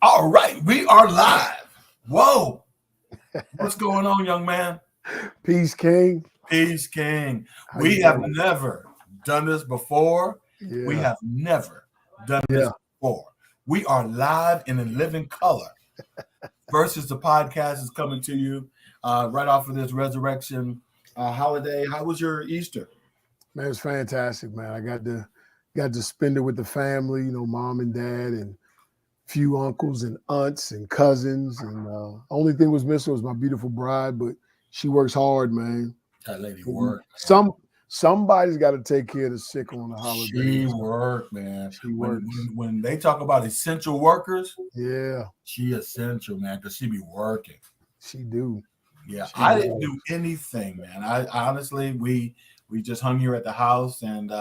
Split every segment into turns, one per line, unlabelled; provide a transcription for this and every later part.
All right, we are live. Whoa. What's going on, young man?
Peace, King.
Peace, King.
How
We
you
have
doing?
never done this before. We
Yeah,
have never done this
yeah.
before. We are live and in living color. Versus the podcast is coming to you right off of this resurrection holiday. How was your Easter?
Man, it's fantastic, man. I got to spend it with the family, mom and dad and few uncles and aunts and cousins. And only thing was missing was my beautiful bride, but she works hard, man.
That lady
And
worked, man.
somebody's got to take care of the sick on the
She
holidays. So
worked, man.
she
When,
works.
when when they talk about essential workers,
Yeah,
she essential, man, because she be working.
she do.
Yeah,
She
I didn't
does.
do anything, man. I honestly, we just hung here at the house, and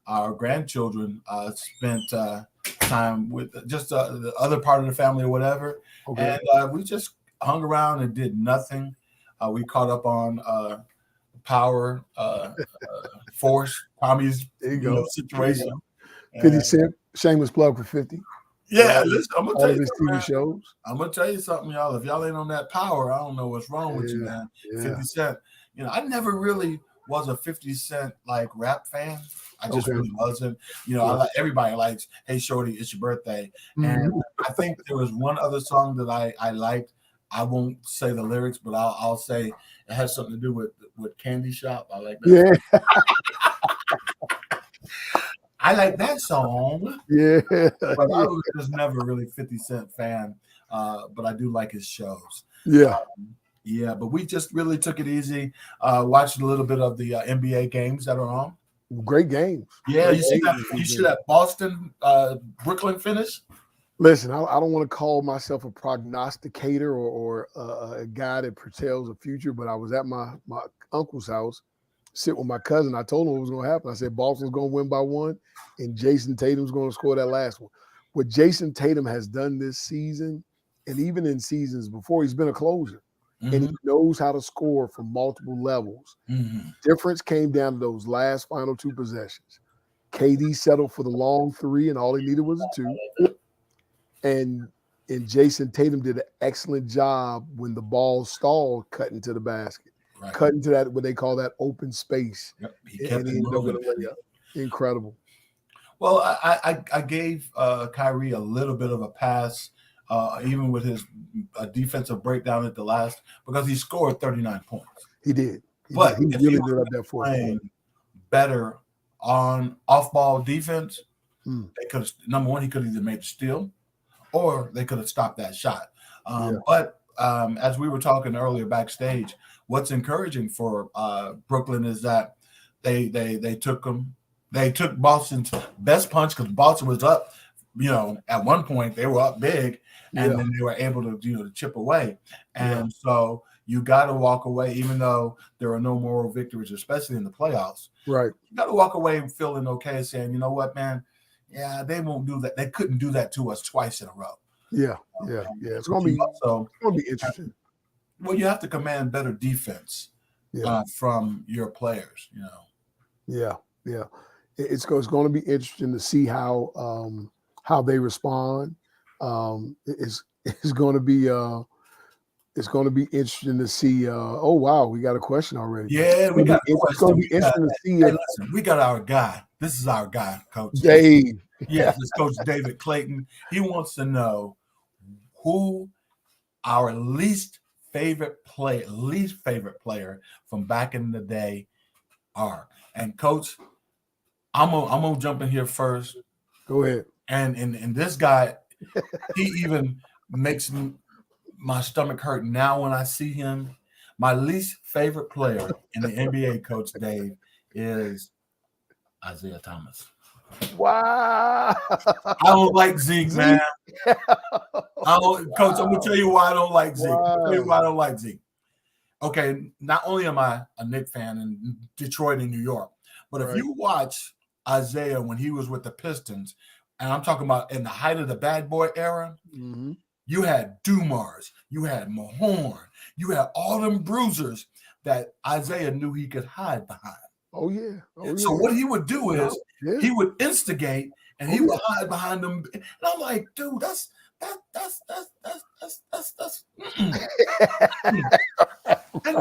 our grandchildren spent time with just the other part of the family or whatever,
Okay.
and we just hung around and did nothing. We caught up on Power, Force, Tommy's,
There you go. There you
situation,
go. 50
and
Cent, shameless plug for 50 with
yeah, listen, I'm gonna tell
all
you
of his
something,
TV
man.
shows.
I'm gonna tell you something, y'all. If y'all ain't on that power, I don't know what's wrong with you,
Yeah,
man.
yeah.
50 Cent. I never really was a 50 Cent like rap fan. I just
Okay.
really wasn't. I
Yeah.
like everybody likes "Hey Shorty, It's Your Birthday," and
Mhm.
I think there was one other song that I liked. I won't say the lyrics, but I'll say it has something to do with Candy Shop. I like that.
Yeah,
I like that song.
yeah,
But I
yeah,
was just never really 50 Cent fan. But I do like his shows.
yeah.
Yeah, but we just really took it easy. Watched a little bit of the NBA games that are on.
Great games.
Yeah,
Great
you see
games
that?
this
You see
weekend.
that Boston Brooklyn finish?
Listen, I don't want to call myself a prognosticator or a guy that foretells the future, but I was at my uncle's house, sit with my cousin. I told him what was going to happen. I said Boston's going to win by one, and Jason Tatum's going to score that last one. What Jason Tatum has done this season, and even in seasons before, he's been a closer, and he
Hmm.
knows how to score from multiple levels.
Hmm.
Difference came down to those last final two possessions. KD settled for the long three, and all he needed was a two. And Jason Tatum did an excellent job when the ball stalled, cutting to the basket,
Right.
cutting to that what they call that open space,
Yep. He
and
kept it
he ended up with
moving,
a
man.
layup. Incredible.
Well, I gave Kyrie a little bit of a pass, even with his defensive breakdown at the last, because he scored 39 points.
He did. He did.
But
He
if he
really
was
lit up that fourth quarter.
playing better on off-ball defense,
Mm,
they could have, number one, he could have either made a steal or they could have stopped that shot.
yeah.
But as we were talking earlier backstage, what's encouraging for Brooklyn is that they took them. They took Boston's best punch because Boston was up. At one point they were up big, and
Yeah.
then they were able to to chip away.
Yeah.
And so you got to walk away, even though there are no moral victories, especially in the playoffs.
Right.
You got to walk away feeling okay, saying, you know what, man, yeah, they won't do that. They couldn't do that to us twice in a row.
Yeah. Yeah. Yeah. It's gonna
You
be
also,
interesting.
well, you have to command better defense
Yeah.
from your players.
Yeah. Yeah. It's going to be interesting to see how they respond. It's going to be it's going to be interesting to see. Oh wow, we got a question already.
Yeah, we got a
It's going
question.
to be interesting to see
Hey,
if
listen, we got our guy. This is our guy, Coach.
Dave.
Yes, it's Coach David Clayton. He wants to know who our least favorite player from back in the day are. And Coach, I'm gonna jump in here first.
Go ahead.
And this guy, he even makes my stomach hurt now when I see him. My least favorite player in the NBA, Coach Dave, is Isaiah Thomas.
Wow.
I don't like Zeke, man.
Zeke.
Coach, I'm gonna tell you why I don't like Zeke. I'm gonna tell you
Wow.
why I don't like Zeke. Okay, not only am I a Knicks fan in Detroit and New York, but if
Right.
you watch Isaiah when he was with the Pistons, and I'm talking about in the height of the bad boy era,
Mhm.
you had Dumars, you had Mahorn, you had all them bruisers that Isaiah knew he could hide behind.
Oh yeah. Oh
So
yeah.
what he would do is
Yeah.
he would instigate and he would hide behind them. And I'm like, dude, that's. And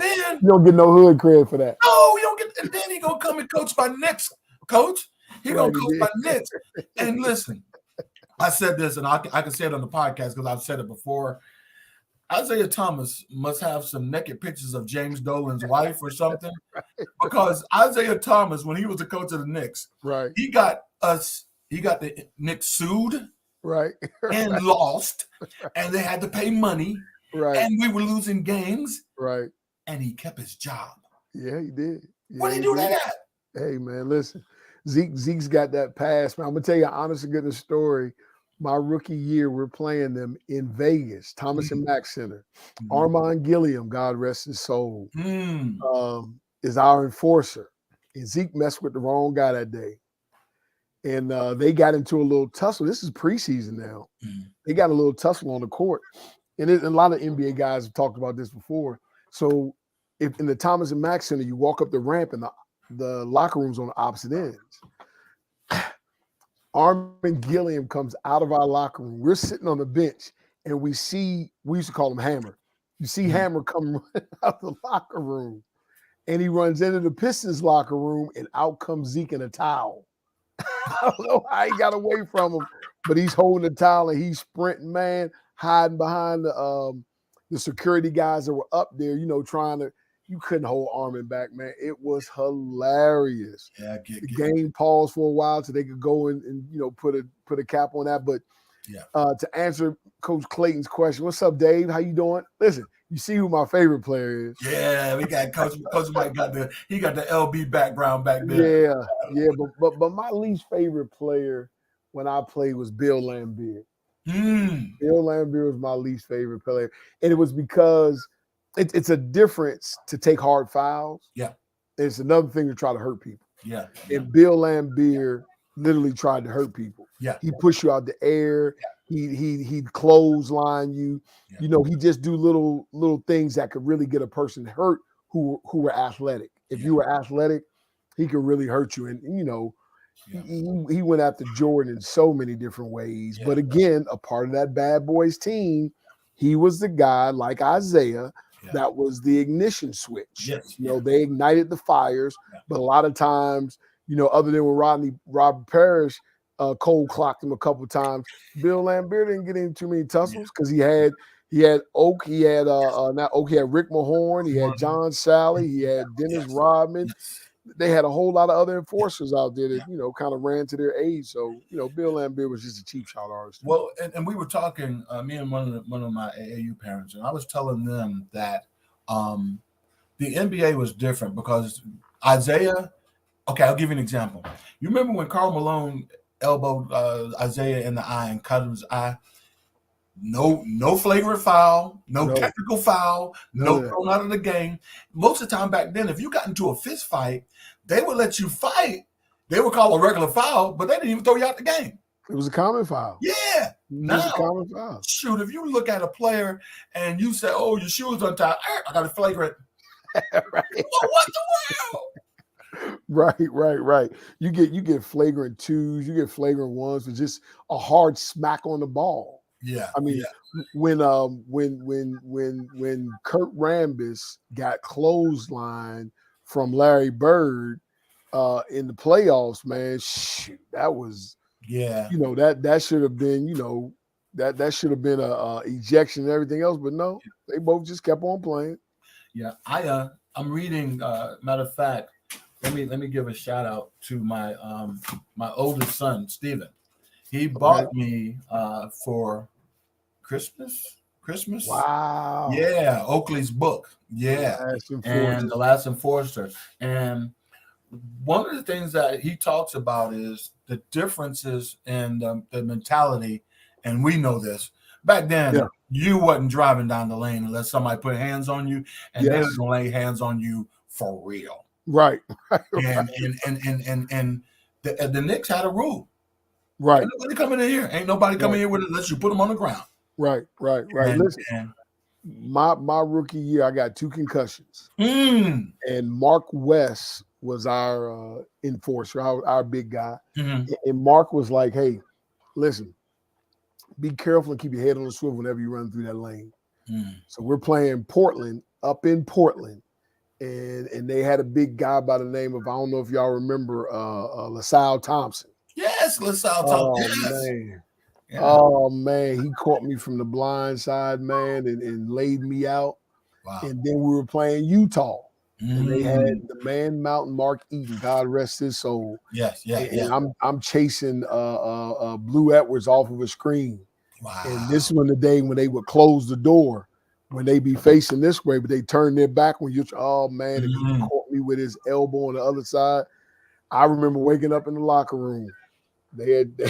then
you don't get no hood cred for that.
no, you don't get. And then he gonna come and coach my Knicks, coach. He gonna coach my Knicks. And listen, I said this, and I can say it on the podcast because I've said it before. Isaiah Thomas must have some naked pictures of James Dolan's wife or something, because Isaiah Thomas, when he was the coach of the Knicks, he got the Knicks sued, and lost, and they had to pay money, and we were losing games, and he kept his job.
Yeah, he did. Yeah,
what did he do that at?
Hey, man, listen, Zeke's got that pass, man. I'm gonna tell you an honest to goodness story. My rookie year, we're playing them in Vegas, Thomas and Mack Center. Armand Gilliam, God rest his soul, is our enforcer. And Zeke messed with the wrong guy that day. And they got into a little tussle. This is preseason now. They got a little tussle on the court. And a lot of NBA guys have talked about this before. So if in the Thomas and Mack Center, you walk up the ramp and the locker room's on the opposite ends. Armin Gilliam comes out of our locker room. We're sitting on the bench, and we used to call him Hammer. You see Hammer come out of the locker room, and he runs into the Pistons locker room, and out comes Zeke in a towel. I don't know how he got away from him, but he's holding the towel, and he's sprinting, man, hiding behind the security guys that were up there, trying to. You couldn't hold Armin back, man. It was hilarious. Yeah, the game paused for a while so they could go and put a cap on that. But to answer Coach Clayton's question, what's up, Dave? How you doing? Listen, you see who my favorite player is. Yeah, we got Coach Mike got the LB background back there. Yeah, but my least favorite player when I played was Bill Laimbeer. Bill Laimbeer was my least favorite player, and it was because it's a difference to take hard fouls. Yeah. It's another thing to try to hurt people. Yeah. And Bill Laimbeer literally tried to hurt people. Yeah. He pushed you out the air. Yeah. He'd clothesline you. Yeah. He just do little things that could really get a person hurt who were athletic. If you were athletic, he could really hurt you. And he went after Jordan in so many different ways. Yeah. But again, a part of that bad boys team, he was the guy like Isaiah. Yeah. That was the ignition switch. Yes. They ignited the fires, but a lot of times, other than when Robert Parrish cold clocked him a couple of times, Bill Laimbeer didn't get into too many tussles because he had Oak, he had not Oak, he had Rick Mahorn, he had John Sally, he had Dennis Rodman. They had a whole lot of other enforcers out there that, kind of ran to their aid. So, Bill Laimbeer was just a cheap shot artist. Well, and we were talking, me and one of my AAU parents, and I was telling them that the NBA was different because Isaiah, okay, I'll give you an example. You remember when Karl Malone elbowed Isaiah in the eye and cut his eye? No flagrant foul, no technical foul, no thrown out of the game. Most of the time back then, if you got into a fist fight, they would let you fight. They would call a regular foul, but they didn't even throw you out the game. It was a common foul. Yeah. Now, a common foul. Shoot, if you look at a player and you say, "Oh, your shoe's untied," I got a flagrant. Right. What the world? Right. You get flagrant twos, you get flagrant ones with just a hard smack on the ball. Yeah, I mean, when Kurt Rambis got clotheslined from Larry Bird in the playoffs, man, shoot, that was that should have been that should have been a ejection and everything else, but no, they both just kept on playing. Yeah, I'm reading. Matter of fact, let me give a shout out to my my oldest son, Steven. He bought me for Christmas. Wow. Yeah, Oakley's book. Yeah. And The Last Enforcer. And one of the things that he talks about is the differences in the mentality. And we know this. Back then, you wasn't driving down the lane unless somebody put hands on you, and they was gonna lay hands on you for real. Right. And the Knicks had a rule. Right. Ain't nobody coming in here. Ain't nobody coming here with it unless you put them on the ground. Right. Listen, my rookie year, I got 2 concussions. And Mark West was our enforcer, our big guy.
Mhm.
And Mark was like, hey, listen, be careful and keep your head on the swivel whenever you run through that lane.
Mm.
So we're playing Portland, up in Portland. And they had a big guy by the name of, I don't know if y'all remember, LaSalle Thompson.
Yes, LaSalle
Oh,
Thompson. Yes.
man.
Yeah.
Oh, man. He caught me from the blind side, man, and laid me out.
Wow.
And then we were playing Utah. And they had
Mm.
the Man Mountain Mark Eaton, God rest his soul.
Yes, yeah,
And
yeah.
I'm chasing Blue Edwards off of a screen.
Wow.
And this was the day when they would close the door, when they be facing this way, but they turn their back when you're, oh man, and he
Mhm.
caught me with his elbow on the other side. I remember waking up in the locker room. They had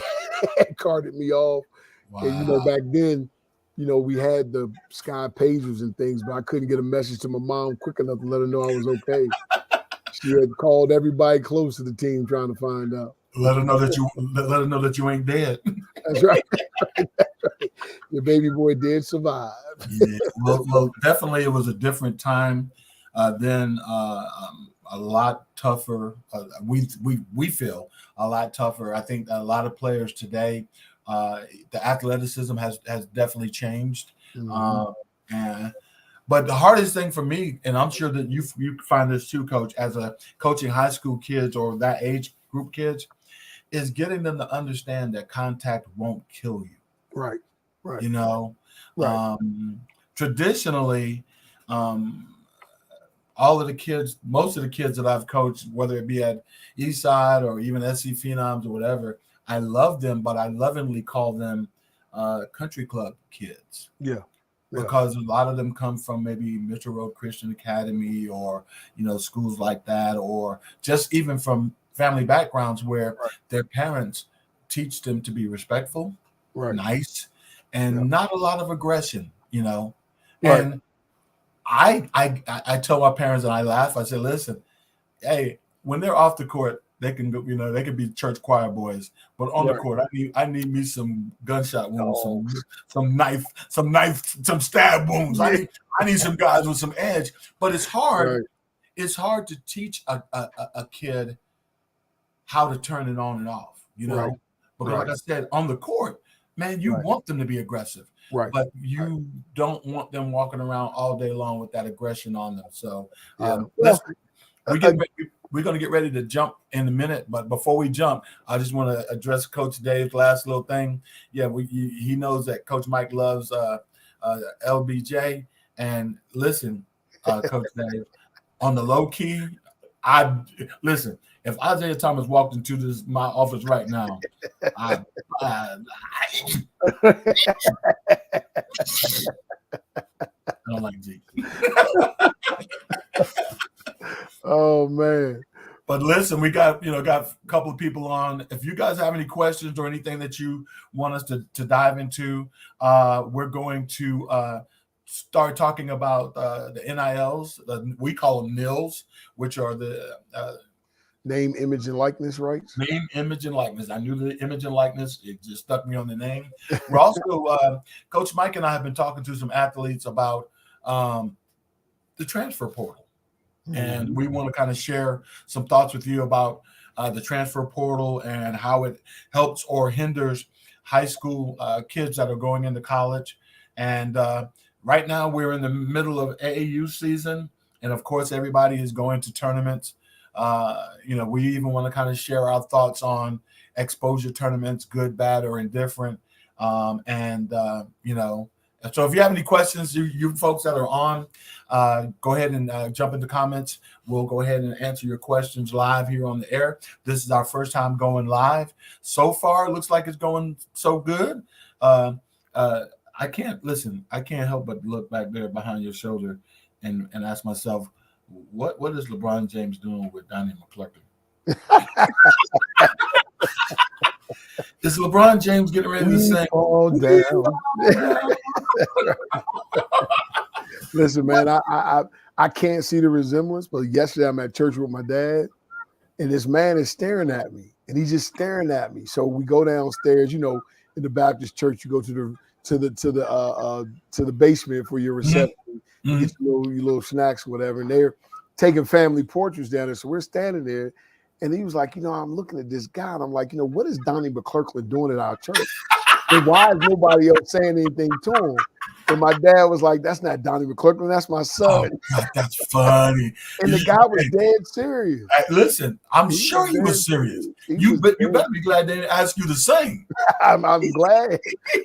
carted me off.
Wow.
And you know, back then, you know, we had the Sky pagers and things, but I couldn't get a message to my mom quick enough to let her know I was okay. She had called everybody close to the team trying to find out.
Let her know that you ain't dead.
That's right. That's right. Your baby boy did survive.
Yeah. Well, definitely it was a different time. Then a lot tougher. We feel a lot tougher. I think a lot of players today, the athleticism has definitely changed. But the hardest thing for me, and I'm sure that you find this too, Coach, as a coaching high school kids or that age group kids, is getting them to understand that contact won't kill you.
Right.
You know,
Right.
Traditionally, all of the kids, most of the kids that I've coached, whether it be at Eastside or even SC Phenoms or whatever, I love them, but I lovingly call them country club kids.
Yeah.
Because a lot of them come from maybe Mitchell Road Christian Academy or, you know, schools like that, or just even from family backgrounds where their parents teach them to be respectful, nice, and not a lot of aggression, you know. And I tell my parents, and I laugh, I say, listen, hey, when they're off the court, they can go, you know, they can be church choir boys, but on the court, I need me some gunshot wounds, some stab wounds. I need some guys with some edge. But it's hard. It's hard to teach a kid how to turn it on and off, you know. Because like I said, on the court, man, you want them to be aggressive. But you don't want them walking around all day long with that aggression on them. So we're going to get ready to jump in a minute. But before we jump, I just want to address Coach Dave's last little thing. Yeah, he knows that Coach Mike loves LBJ. And listen, Coach Dave, on the low key, listen. If Isaiah Thomas walked into my office right now, I don't like G.
Oh man.
But listen, we got a couple of people on. If you guys have any questions or anything that you want us to dive into, we're going to start talking about the NILs. We call them NILs, which are the
name, image, and likeness rights.
Name, image, and likeness. I knew the image and likeness. It just stuck me on the name. We're also, Coach Mike and I have been talking to some athletes about the transfer portal. And we want to kind of share some thoughts with you about the transfer portal and how it helps or hinders high school kids that are going into college. And right now we're in the middle of AAU season. And of course, everybody is going to tournaments. We even want to kind of share our thoughts on exposure tournaments, good, bad, or indifferent. So if you have any questions, you folks that are on, go ahead and jump into comments. We'll go ahead and answer your questions live here on the air. This is our first time going live. So far, it looks like it's going so good. I can't help but look back there behind your shoulder and ask myself, what is LeBron James doing with Donnie McClurkin? Is LeBron James getting ready to sing?
All down. Listen, man, I can't see the resemblance, but yesterday I'm at church with my dad, and this man is staring at me, and he's just staring at me. So we go downstairs, in the Baptist church, you go to the basement for your reception, you get your little snacks, whatever, and taking family portraits down there. So we're standing there, and he was like, I'm looking at this guy, and I'm like, what is Donnie McClurkin doing at our church? And why is nobody else saying anything to him? And my dad was like, that's not Donnie McClurkin, that's my son.
Oh, God, that's funny.
And the guy was dead serious.
Listen, I'm sure he was serious. You better be glad they didn't ask you to sing.
I'm glad.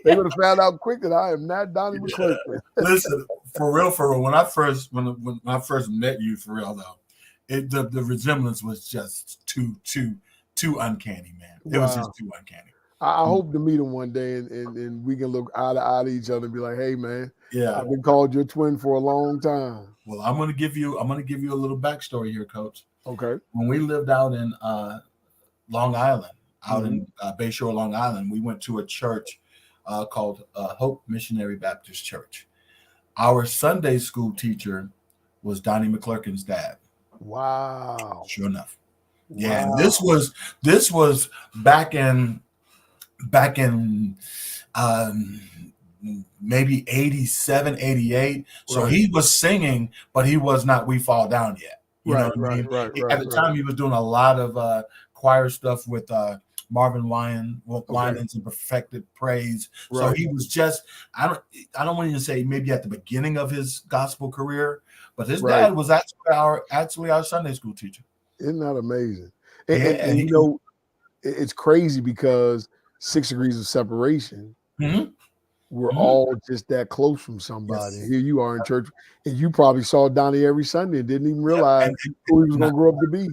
They would have found out quick that I am not Donnie McClurkin.
Listen, for real, when I first met you, for real though, the resemblance was just too uncanny, man. It was just too uncanny.
I hope to meet him one day and we can look eye to eye to each other and be like, hey man,
yeah,
I've been called your twin for a long time.
Well, I'm gonna give you a little backstory here, Coach.
Okay.
When we lived out in Long Island, in Bayshore, Long Island, we went to a church called Hope Missionary Baptist Church. Our Sunday school teacher was Donnie McClurkin's dad.
Wow.
Sure enough. Yeah, and this was back in maybe 87, 88. So he was singing, but he was not We Fall Down yet. You know what I mean? At the time, he was doing a lot of choir stuff with Marvin Winans and Perfected Praise. So he was just, I don't want to say maybe at the beginning of his gospel career, but his dad was actually our Sunday school teacher.
Isn't that amazing? And it's crazy because 6 degrees of separation. We're all just that close from somebody. Yes. Here you are in church, and you probably saw Donnie every Sunday and didn't even realize who he was going to grow up to be.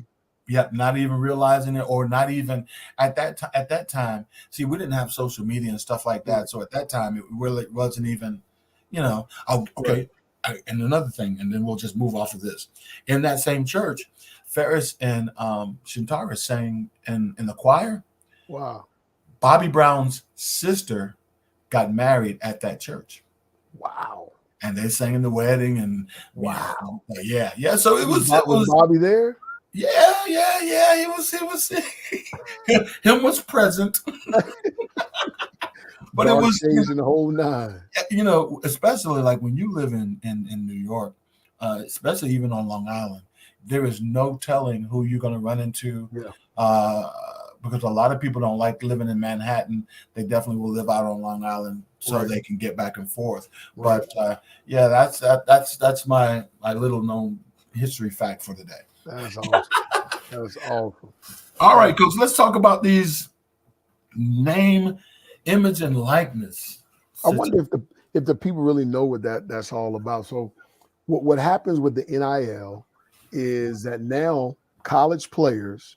Yep, not even realizing it, or not even at that time. See, we didn't have social media and stuff like that, so at that time it really wasn't even, okay. And another thing, and then we'll just move off of this. In that same church, Ferris and Shintara sang in the choir.
Wow.
Bobby Brown's sister got married at that church.
Wow.
And they sang in the wedding, and wow. Yeah. So it was
Bobby there?
Yeah. He was him was present. But it was
changing the whole nine.
Especially like when you live in New York, especially even on Long Island, there is no telling who you're going to run into. Yeah. Because a lot of people don't like living in Manhattan. They definitely will live out on Long Island so they can get back and forth. Right. But that's my little known history fact for the day.
That's awesome. That's awesome.
All right, Coach, let's talk about these name, image, and likeness.
I wonder if the people really know what that's all about. So what happens with the NIL is that now college players,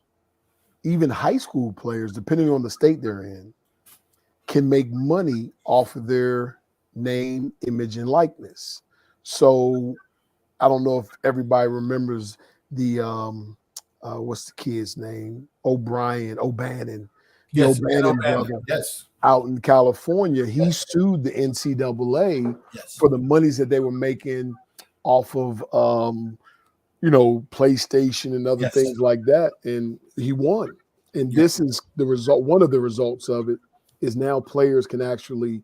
even high school players, depending on the state they're in, can make money off of their name, image, and likeness. So I don't know if everybody remembers the what's the kid's name? O'Bannon.
Yes,
O'Bannon brother.
Yes.
Out in California, he sued the NCAA for the monies that they were making off of PlayStation and other things like that, and he won. And this is the result. One of the results of it is now players can actually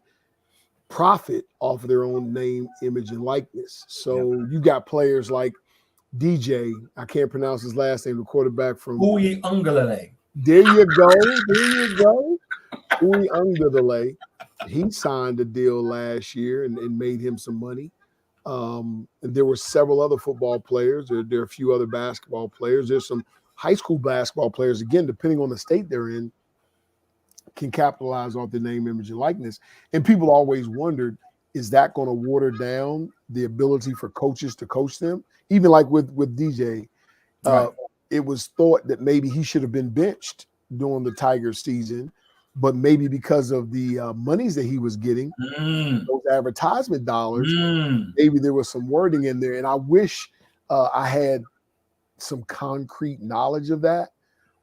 profit off of their own name, image, and likeness. So you got players like DJ, I can't pronounce his last name, the quarterback from
Uyi Ungalale.
There you go. Uyi Ungalale. He signed a deal last year and made him some money. And there were several other football players. There are a few other basketball players. There's some high school basketball players, again, depending on the state they're in, can capitalize off their name, image, and likeness. And people always wondered, is that going to water down the ability for coaches to coach them? Even like with DJ, it was thought that maybe he should have been benched during the Tigers season, but maybe because of the monies that he was getting, those advertisement dollars, maybe there was some wording in there. And I wish I had some concrete knowledge of that,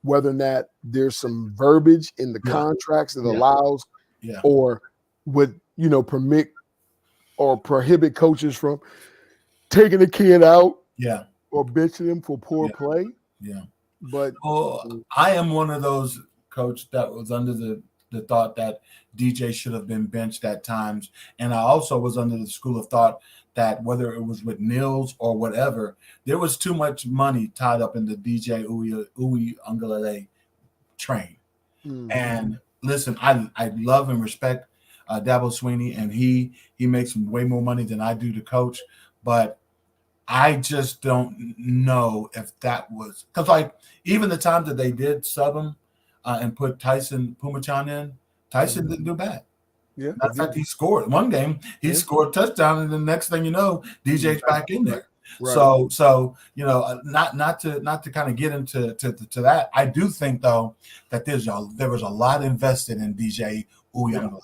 whether or not there's some verbiage in the contracts that allows or would, permit or prohibit coaches from taking a kid out or benching him for poor play.
Yeah.
But
I am one of those, Coach, that was under the the thought that DJ should have been benched at times, and I also was under the school of thought that whether it was with NILs or whatever, there was too much money tied up in the DJ Uwe Ungalale train.
Mm.
And listen, I love and respect Dabo Sweeney, and he makes way more money than I do to coach, but I just don't know if that was because, like, even the time that they did sub him and put Tyson Pumachan in, Tyson didn't do bad.
Yeah.
Matter of fact, he scored one game. He scored a touchdown, and the next thing you know, DJ's back in there.
Right.
So not to kind of get into to that. I do think though that there was a lot invested in DJ Uyunglele,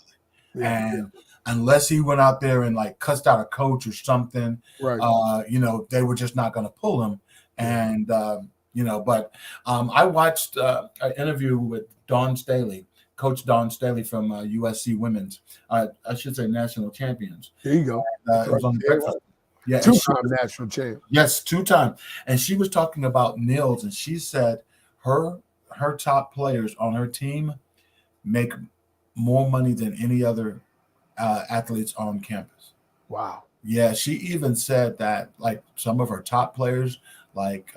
and unless he went out there and like cussed out a coach or something,
right.
They were just not going to pull him. And but I watched an interview with Dawn Staley. Coach Dawn Staley from USC Women's, I should say national champions.
There you go.
It was on the breakfast. Yeah,
two-time national champ.
Yes, 2-time. And she was talking about NILs, and she said her top players on her team make more money than any other athletes on campus.
Wow.
Yeah, she even said that like some of her top players, like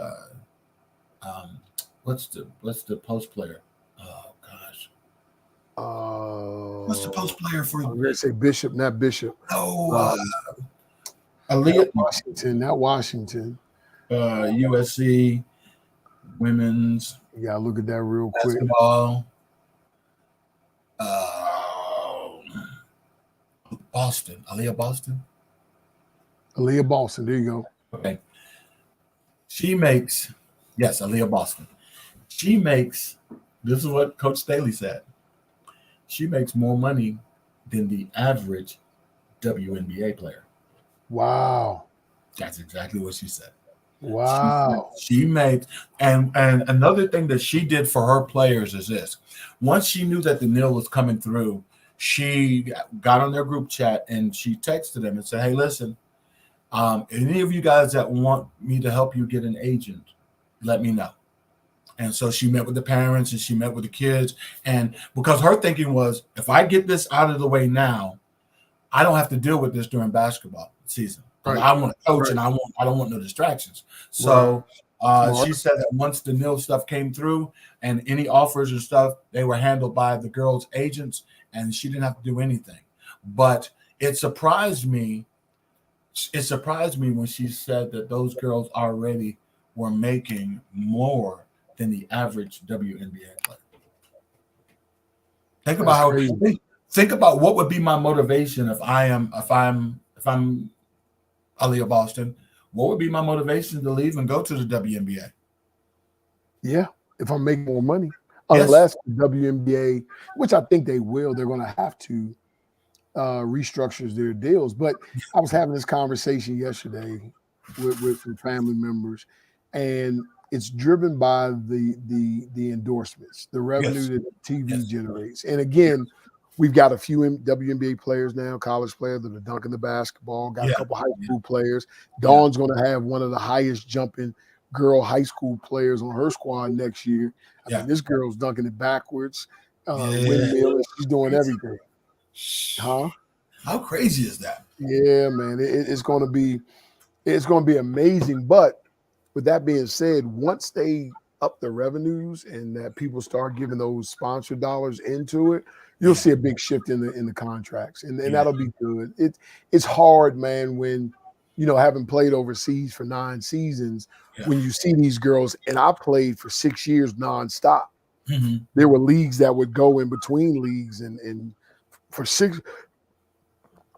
what's the post player? Oh gosh. What's the post player for?
I'm gonna say Bishop, not Bishop.
No, Aaliyah
Washington, not Washington.
USC women's.
You gotta look at that real quick.
Basketball. Boston. Aaliyah Boston.
Aaliyah Boston. There you go.
Okay. She makes, yes, Aaliyah Boston. She makes, this is what Coach Staley said. She makes more money than the average WNBA player.
Wow.
That's exactly what she said.
Wow.
She made, and another thing that she did for her players is this. Once she knew that the NIL was coming through, she got on their group chat and she texted them and said, hey, listen, any of you guys that want me to help you get an agent, let me know. And so she met with the parents and she met with the kids. And because her thinking was, if I get this out of the way now, I don't have to deal with this during basketball season. Right. I want to coach and I don't want no distractions. So she said that once the NIL stuff came through and any offers and stuff, they were handled by the girls' agents and she didn't have to do anything. But it surprised me. It surprised me when she said that those girls already were making more than the average WNBA player. Think about what would be my motivation if I'm Aaliyah Boston. What would be my motivation to leave and go to the WNBA?
Yeah, if I'm making more money, unless the WNBA, which I think they will, they're going to have to restructure their deals. But I was having this conversation yesterday with some family members, and it's driven by the endorsements, the revenue that TV generates. And again, we've got a few WNBA players now, college players that are dunking the basketball, got a couple high school players. Dawn's going to have one of the highest jumping girl high school players on her squad next year. I mean, this girl's dunking it backwards, windmill, she's doing everything. Huh?
How crazy is that?
Yeah, man, it's going to be amazing. But with that being said, once they up the revenues and that people start giving those sponsor dollars into it, you'll see a big shift in the contracts, and that'll be good. It's hard, man, when having played overseas for 9 seasons, when you see these girls, and I played for 6 years nonstop. Mm-hmm. There were leagues that would go in between leagues, and for six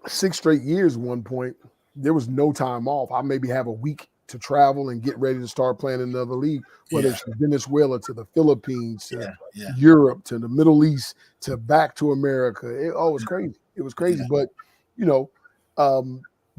straight years, at one point, there was no time off. I maybe have a week to travel and get ready to start playing in another league, whether it's from Venezuela to the Philippines to Europe to the Middle East to back to America. It was crazy. It was crazy. But,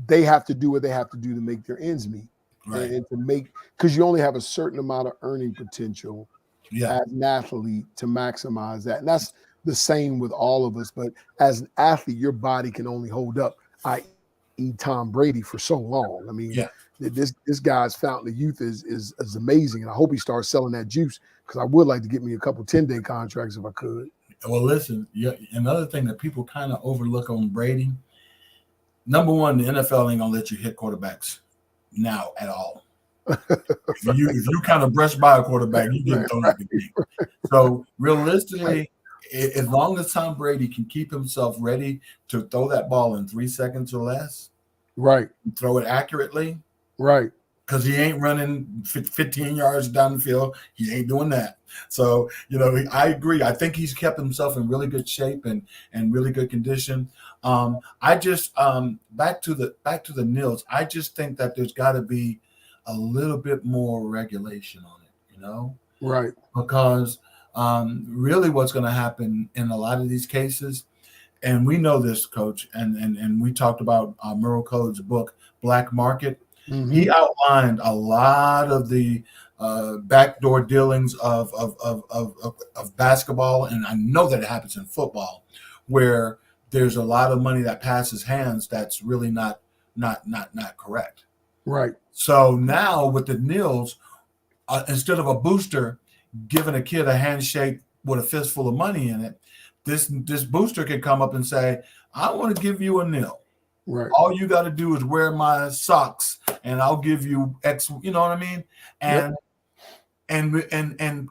they have to do what they have to do to make their ends meet. Right. And to make, because you only have a certain amount of earning potential as an athlete to maximize that. And that's the same with all of us. But as an athlete, your body can only hold up, i.e. Tom Brady, for so long. I mean, this guy's fountain of youth is amazing. And I hope he starts selling that juice, because I would like to get me a couple 10-day contracts if I could.
Well, listen, yeah, another thing that people kind of overlook on Brady. Number one, the NFL ain't gonna let you hit quarterbacks now at all. If you kind of brush by a quarterback, you get
Right,
thrown
right,
out the game. So realistically, as long as Tom Brady can keep himself ready to throw that ball in 3 seconds or less,
right,
throw it accurately,
right.
because he ain't running 15 yards down the field. He ain't doing that. So, I agree. I think he's kept himself in really good shape and really good condition. I just back to the NILs. I just think that there's got to be a little bit more regulation on it,
Right.
because really what's going to happen in a lot of these cases, and we know this, Coach, and we talked about Merle Code's book, Black Market. He outlined a lot of the backdoor dealings of basketball, and I know that it happens in football, where there's a lot of money that passes hands that's really not correct.
Right.
So now with the NILs, instead of a booster giving a kid a handshake with a fistful of money in it, this booster can come up and say, "I want to give you a NIL.
Right.
All you got to do is wear my socks, and I'll give you X." You know what I mean? And and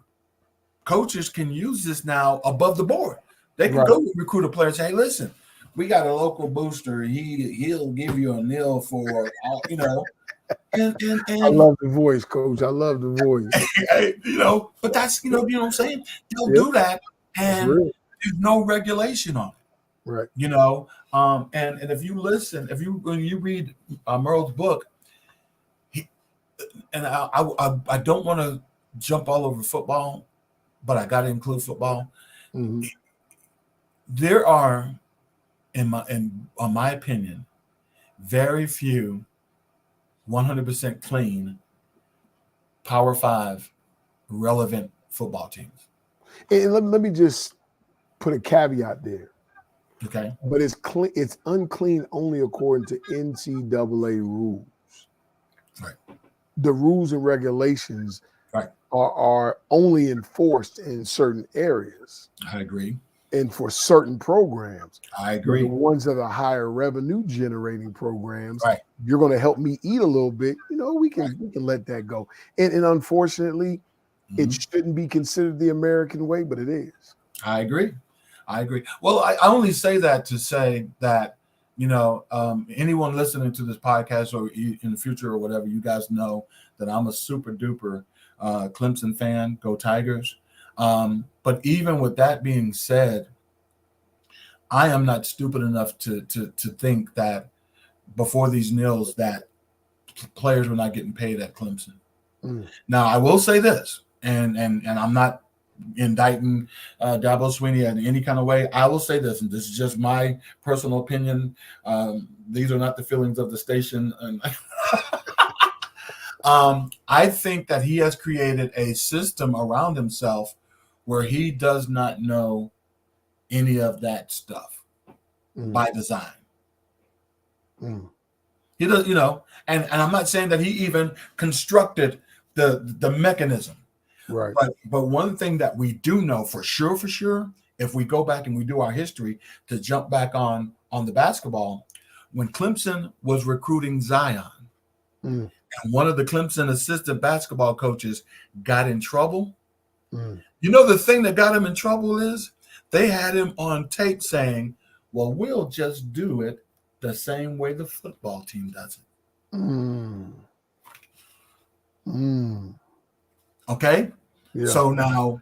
coaches can use this now above the board. They can go recruit a player and say, "Hey, listen, we got a local booster. He'll give you a NIL for And
I love the voice, Coach. I love the voice.
but that's what I'm saying. They'll
Yep.
do that,
That's
and
real.
there's no regulation on it.
Right.
And if you listen, when you read Merle's book, I don't want to jump all over football, but I got to include football.
Mhm.
There are, in my opinion, very few 100% clean Power 5 relevant football teams.
And let me just put a caveat there.
Okay.
But it's clean. It's unclean only according to NCAA rules.
Right.
The rules and regulations
Right.
are only enforced in certain areas
I agree.
and for certain programs.
I
But
agree.
the ones that are higher revenue generating programs,
Right.
you're going to help me eat a little bit. We can let that go. And unfortunately, it
Mhm.
shouldn't be considered the American way, but it is.
I agree. Well, I only say that to say that, anyone listening to this podcast or in the future or whatever, you guys know that I'm a super duper Clemson fan. Go Tigers. But even with that being said, I am not stupid enough to think that before these NILs that players were not getting paid at Clemson.
Mm.
Now, I will say this, and I'm not indicting Dabo Swinney in any kind of way. I will say this, and this is just my personal opinion. These are not the feelings of the station. And I think that he has created a system around himself where he does not know any of that stuff by design. He does, and I'm not saying that he even constructed the mechanism.
Right.
But one thing that we do know for sure, if we go back and we do our history to jump back on the basketball, when Clemson was recruiting Zion, and one of the Clemson assistant basketball coaches got in trouble, the thing that got him in trouble is they had him on tape saying, "Well, we'll just do it the same way the football team does it." Okay?
Yeah.
So now,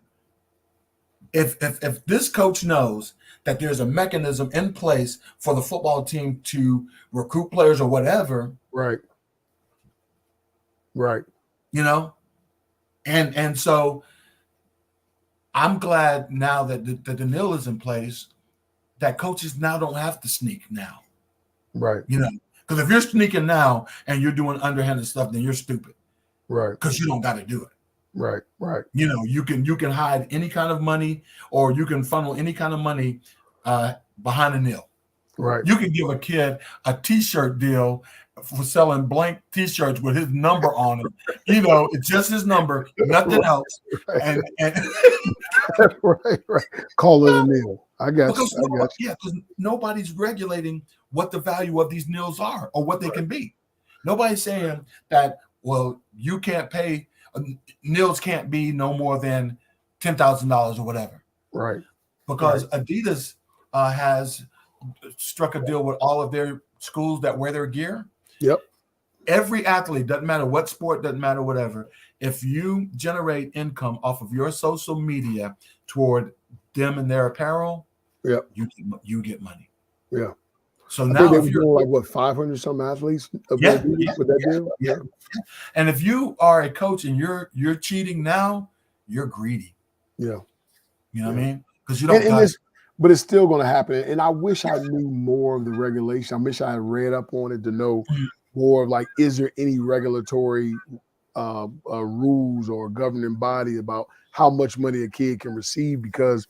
if this coach knows that there's a mechanism in place for the football team to recruit players or whatever,
Right.
and so I'm glad now that the NIL is in place, that coaches now don't have to sneak now.
Right.
Because if you're sneaking now and you're doing underhanded stuff, then you're stupid.
Right.
Because you don't got to do it.
Right.
You can hide any kind of money, or you can funnel any kind of money behind a NIL.
Right.
You can give a kid a T-shirt deal for selling blank T-shirts with his number on it. It's just his number, nothing else.
Right.
And
Right. Call it a nil. I got you.
because nobody's regulating what the value of these NILs are or what they can be. Nobody's saying that, well, you can't pay, NILs can't be no more than $10,000 or whatever.
Right.
Because Adidas has struck a deal with all of their schools that wear their gear.
Yep.
Every athlete, doesn't matter what sport, doesn't matter whatever, if you generate income off of your social media toward them and their apparel,
yep,
you get money.
Yeah.
So
I
now
think they
if
were
you're
doing like what 500 some athletes with
yeah,
that deal.
yeah. And if you are a coach and you're cheating now, you're greedy.
Yeah.
You know what I mean? Because you don't
but it's still going to happen. And I wish I knew more of the regulation. I wish I had read up on it to know more of like, is there any regulatory rules or governing body about how much money a kid can receive? Because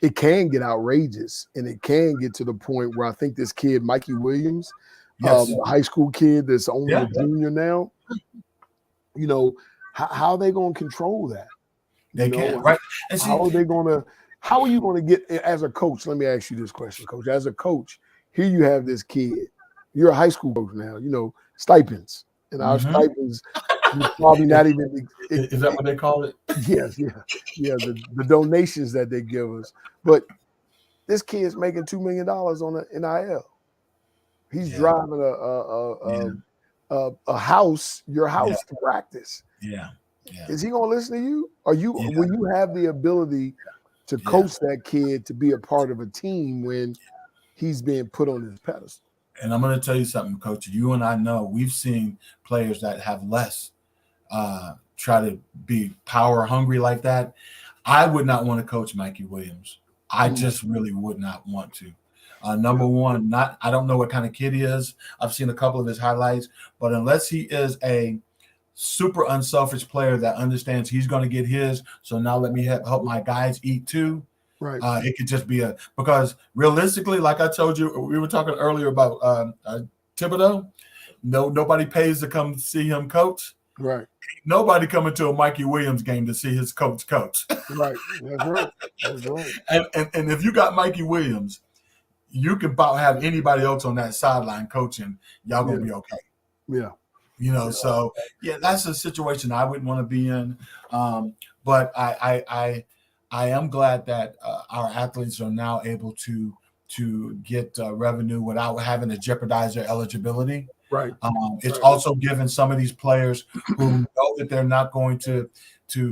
it can get outrageous and it can get to the point where I think this kid, Mikey Williams, the high school kid that's only a junior now, how are they going to control that?
They can't, right?
And how are you going to get, as a coach? Let me ask you this question, Coach. As a coach, here you have this kid. You're a high school coach now. Stipends, and our stipends probably not even.
Is that what they call it?
Yes, yeah. The donations that they give us, but this kid's making $2 million on the NIL. He's driving a house, your house to practice.
Yeah.
Is he going to listen to you? Will you have the ability to coach that kid to be a part of a team when he's being put on his pedestal?
And I'm going to tell you something, Coach. You and I know we've seen players that have less try to be power hungry like that. I would not want to coach Mikey Williams. I just really would not want to. Number one, I don't know what kind of kid he is. I've seen a couple of his highlights, but unless he is a super unselfish player that understands he's going to get his, so now let me help my guys eat too.
Right.
It could just be because realistically, like I told you, we were talking earlier about Thibodeau. Nobody pays to come see him coach.
Right.
Nobody coming to a Mikey Williams game to see his coach.
Right. That's right. That's right.
And if you got Mikey Williams, you can about have anybody else on that sideline coaching. Y'all gonna be okay.
Yeah.
So that's a situation I wouldn't want to be in. But I am glad that our athletes are now able to get revenue without having to jeopardize their eligibility.
Right.
It's also given some of these players who know that they're not going to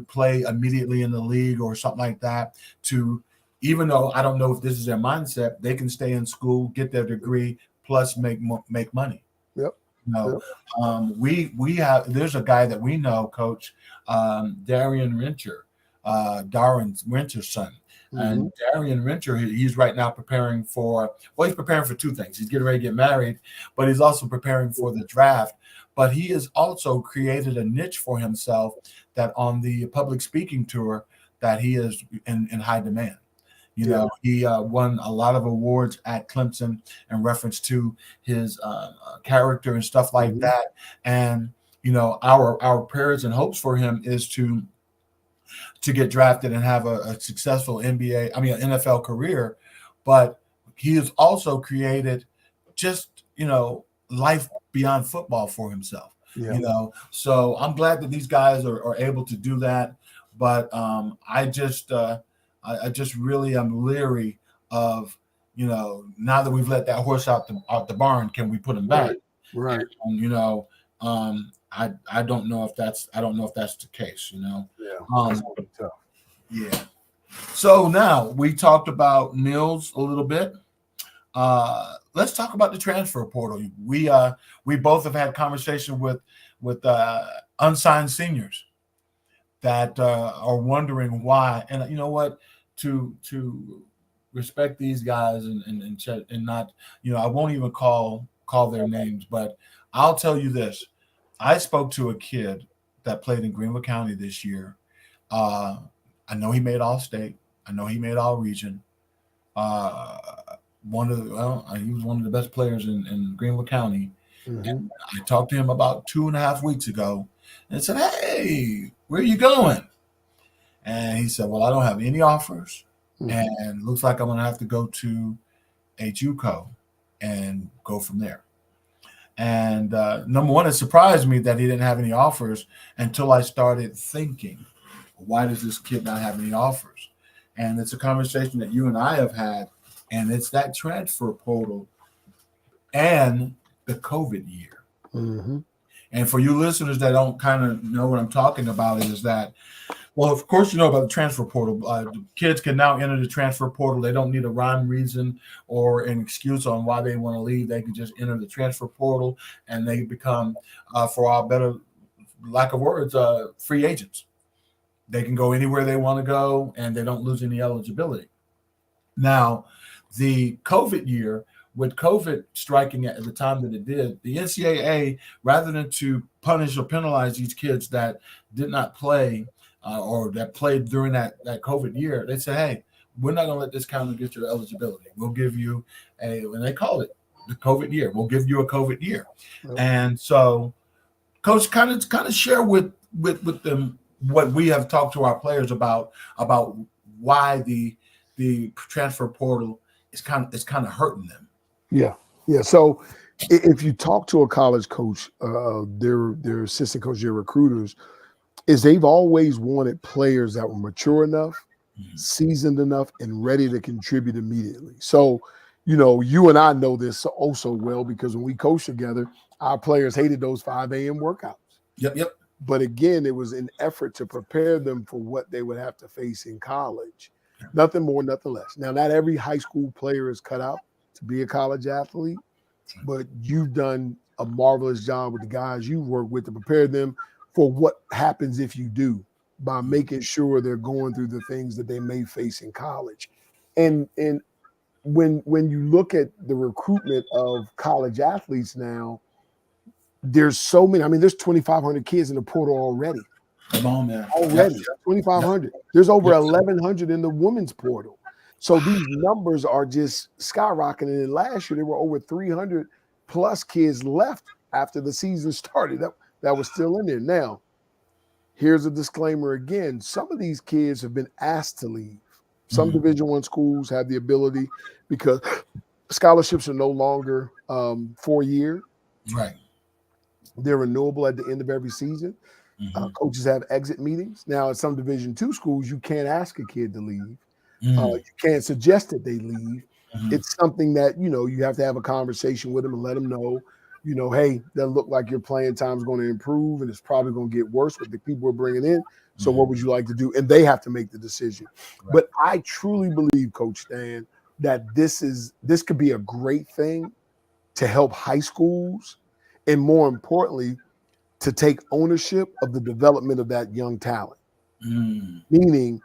play immediately in the league or something like that, to, even though I don't know if this is their mindset, they can stay in school, get their degree, plus make money.
Yep.
We have, there's a guy that we know, Coach, Darren's son. And Darren Rencher, he's right now preparing for two things. He's getting ready to get married, but he's also preparing for the draft. But he has also created a niche for himself that on the public speaking tour that he is in high demand. He won a lot of awards at Clemson in reference to his character and stuff like that. And, our prayers and hopes for him is to get drafted and have a successful an NFL career. But he has also created just, life beyond football for himself. So I'm glad that these guys are able to do that. But I just really am leery of, now that we've let that horse out the barn, can we put him back?
Right.
And, I don't know if that's the case,
That's gonna be tough.
Yeah. So now we talked about NILs a little bit. Let's talk about the transfer portal. We both have had conversation with unsigned seniors that are wondering why. And you know what? To respect these guys and not, I won't even call their names, but I'll tell you this. I spoke to a kid that played in Greenville County this year. I know he made All-State. I know he made All-Region. he was one of the best players in Greenville County.
Mm-hmm.
I talked to him about 2.5 weeks ago and said, "Hey, where are you going?" And he said, "Well, I don't have any offers,
Mm-hmm.
and looks like I'm going to have to go to a JUCO and go from there." And number one, it surprised me that he didn't have any offers until I started thinking, why does this kid not have any offers? And it's a conversation that you and I have had, and it's that transfer portal and the COVID year.
Mm-hmm.
And for you listeners that don't kind of know what I'm talking about, is that, well, of course, you know about the transfer portal. Kids can now enter the transfer portal. They don't need a rhyme, reason, or an excuse on why they want to leave. They can just enter the transfer portal, and they become, for our better lack of words, free agents. They can go anywhere they want to go, and they don't lose any eligibility. Now, the COVID year, with COVID striking at the time that it did, the NCAA, rather than to punish or penalize these kids that did not play or that played during that COVID year, they said, "Hey, we're not going to let this count against your eligibility. We'll give you and they call it the COVID year. We'll give you a COVID year."
Yep.
And so, Coach, kind of share with them what we have talked to our players about why the transfer portal is kind of hurting them.
Yeah. Yeah. So if you talk to a college coach, their assistant coach, their recruiters, is they've always wanted players that were mature enough, seasoned enough, and ready to contribute immediately. So, you and I know this so well because when we coached together, our players hated those 5 a.m. workouts.
Yep.
But again, it was an effort to prepare them for what they would have to face in college. Nothing more, nothing less. Now, not every high school player is cut out to be a college athlete, but you've done a marvelous job with the guys you work with to prepare them for what happens if you do, by making sure they're going through the things that they may face in college. And when you look at the recruitment of college athletes now, there's so many. I mean, there's 2,500 kids in the portal already.
Come on, man.
Already,
Yep.
2,500. There's over 1,100 in the women's portal. So these numbers are just skyrocketing. And last year, there were over 300 plus kids left after the season started that was still in there. Now, here's a disclaimer again. Some of these kids have been asked to leave. Some Division I schools have the ability because scholarships are no longer 4-year.
Right.
They're renewable at the end of every season. Coaches have exit meetings. Now, at some Division II schools, you can't ask a kid to leave. You can't suggest that they leave. It's something that, you have to have a conversation with them and let them know, hey, that look like your playing time is going to improve and it's probably going to get worse with the people we're bringing in. So what would you like to do? And they have to make the decision. Right. But I truly believe, Coach Stan, that this could be a great thing to help high schools, and more importantly, to take ownership of the development of that young talent. Meaning,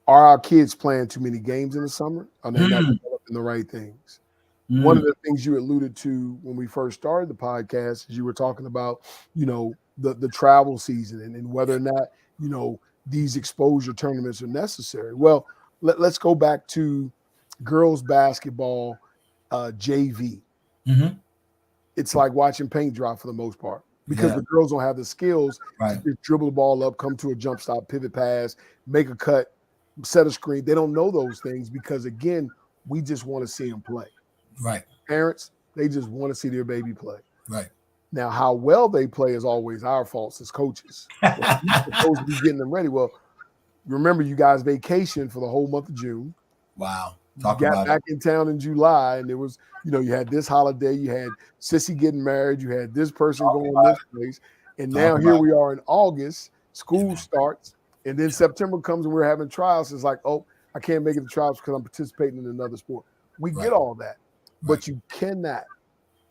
are our kids playing too many games in the summer? Are they not developing the right things? One of the things you alluded to when we first started the podcast is you were talking about, the travel season and whether or not, these exposure tournaments are necessary. Well, let's go back to girls basketball, JV. It's like watching paint dry for the most part because the girls don't have the skills to just dribble the ball up, come to a jump stop, pivot pass, make a cut, set a screen. They don't know those things because, again, we just want to see them play.
Right.
Parents, they just want to see their baby play.
Right.
Now, how well they play is always our fault as coaches. We're supposed to be getting them ready. Well, remember, you guys vacationed for the whole month of June.
Wow.
You got back in town in July, and there was, you had this holiday, you had Sissy getting married, you had this person going this place, and now here we are in August, school starts, and then September comes and we're having trials. It's like, oh, I can't make it to trials because I'm participating in another sport. We get all that, but you cannot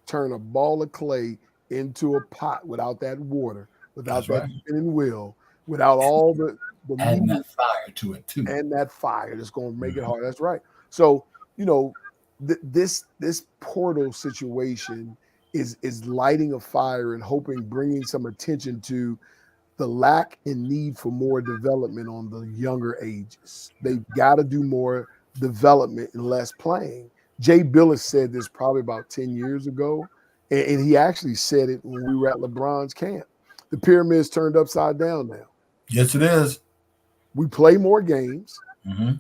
turn a ball of clay into a pot without that water, without that spinning wheel, without all the
adding that fire to it too,
and that fire that's going to make it hard. That's right. So, this portal situation is lighting a fire and bringing some attention to the lack and need for more development on the younger ages. They've got to do more development and less playing Jay Billis said this probably about 10 years ago, and he actually said it when we were at LeBron's camp. The pyramid's turned upside down now.
Yes, it is.
We play more games,
Mm-hmm.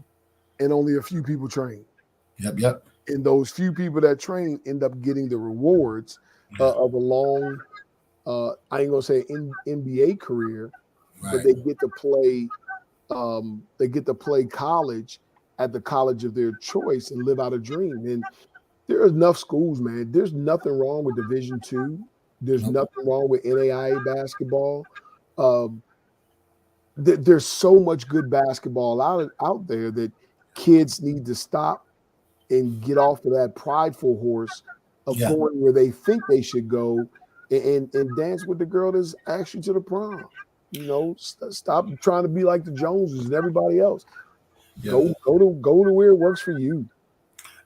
and only a few people train.
Yep.
And those few people that train end up getting the rewards of a long, I ain't gonna say NBA career,
Right.
but they get to play. They get to play college at the college of their choice and live out a dream. And there are enough schools, man. There's nothing wrong with Division II. There's nothing wrong with NAIA basketball. There's so much good basketball out there that kids need to stop and get off of that prideful horse of going where they think they should go and dance with the girl that's actually to the prom. You know, stop trying to be like the Joneses and everybody else. Go to where it works for you.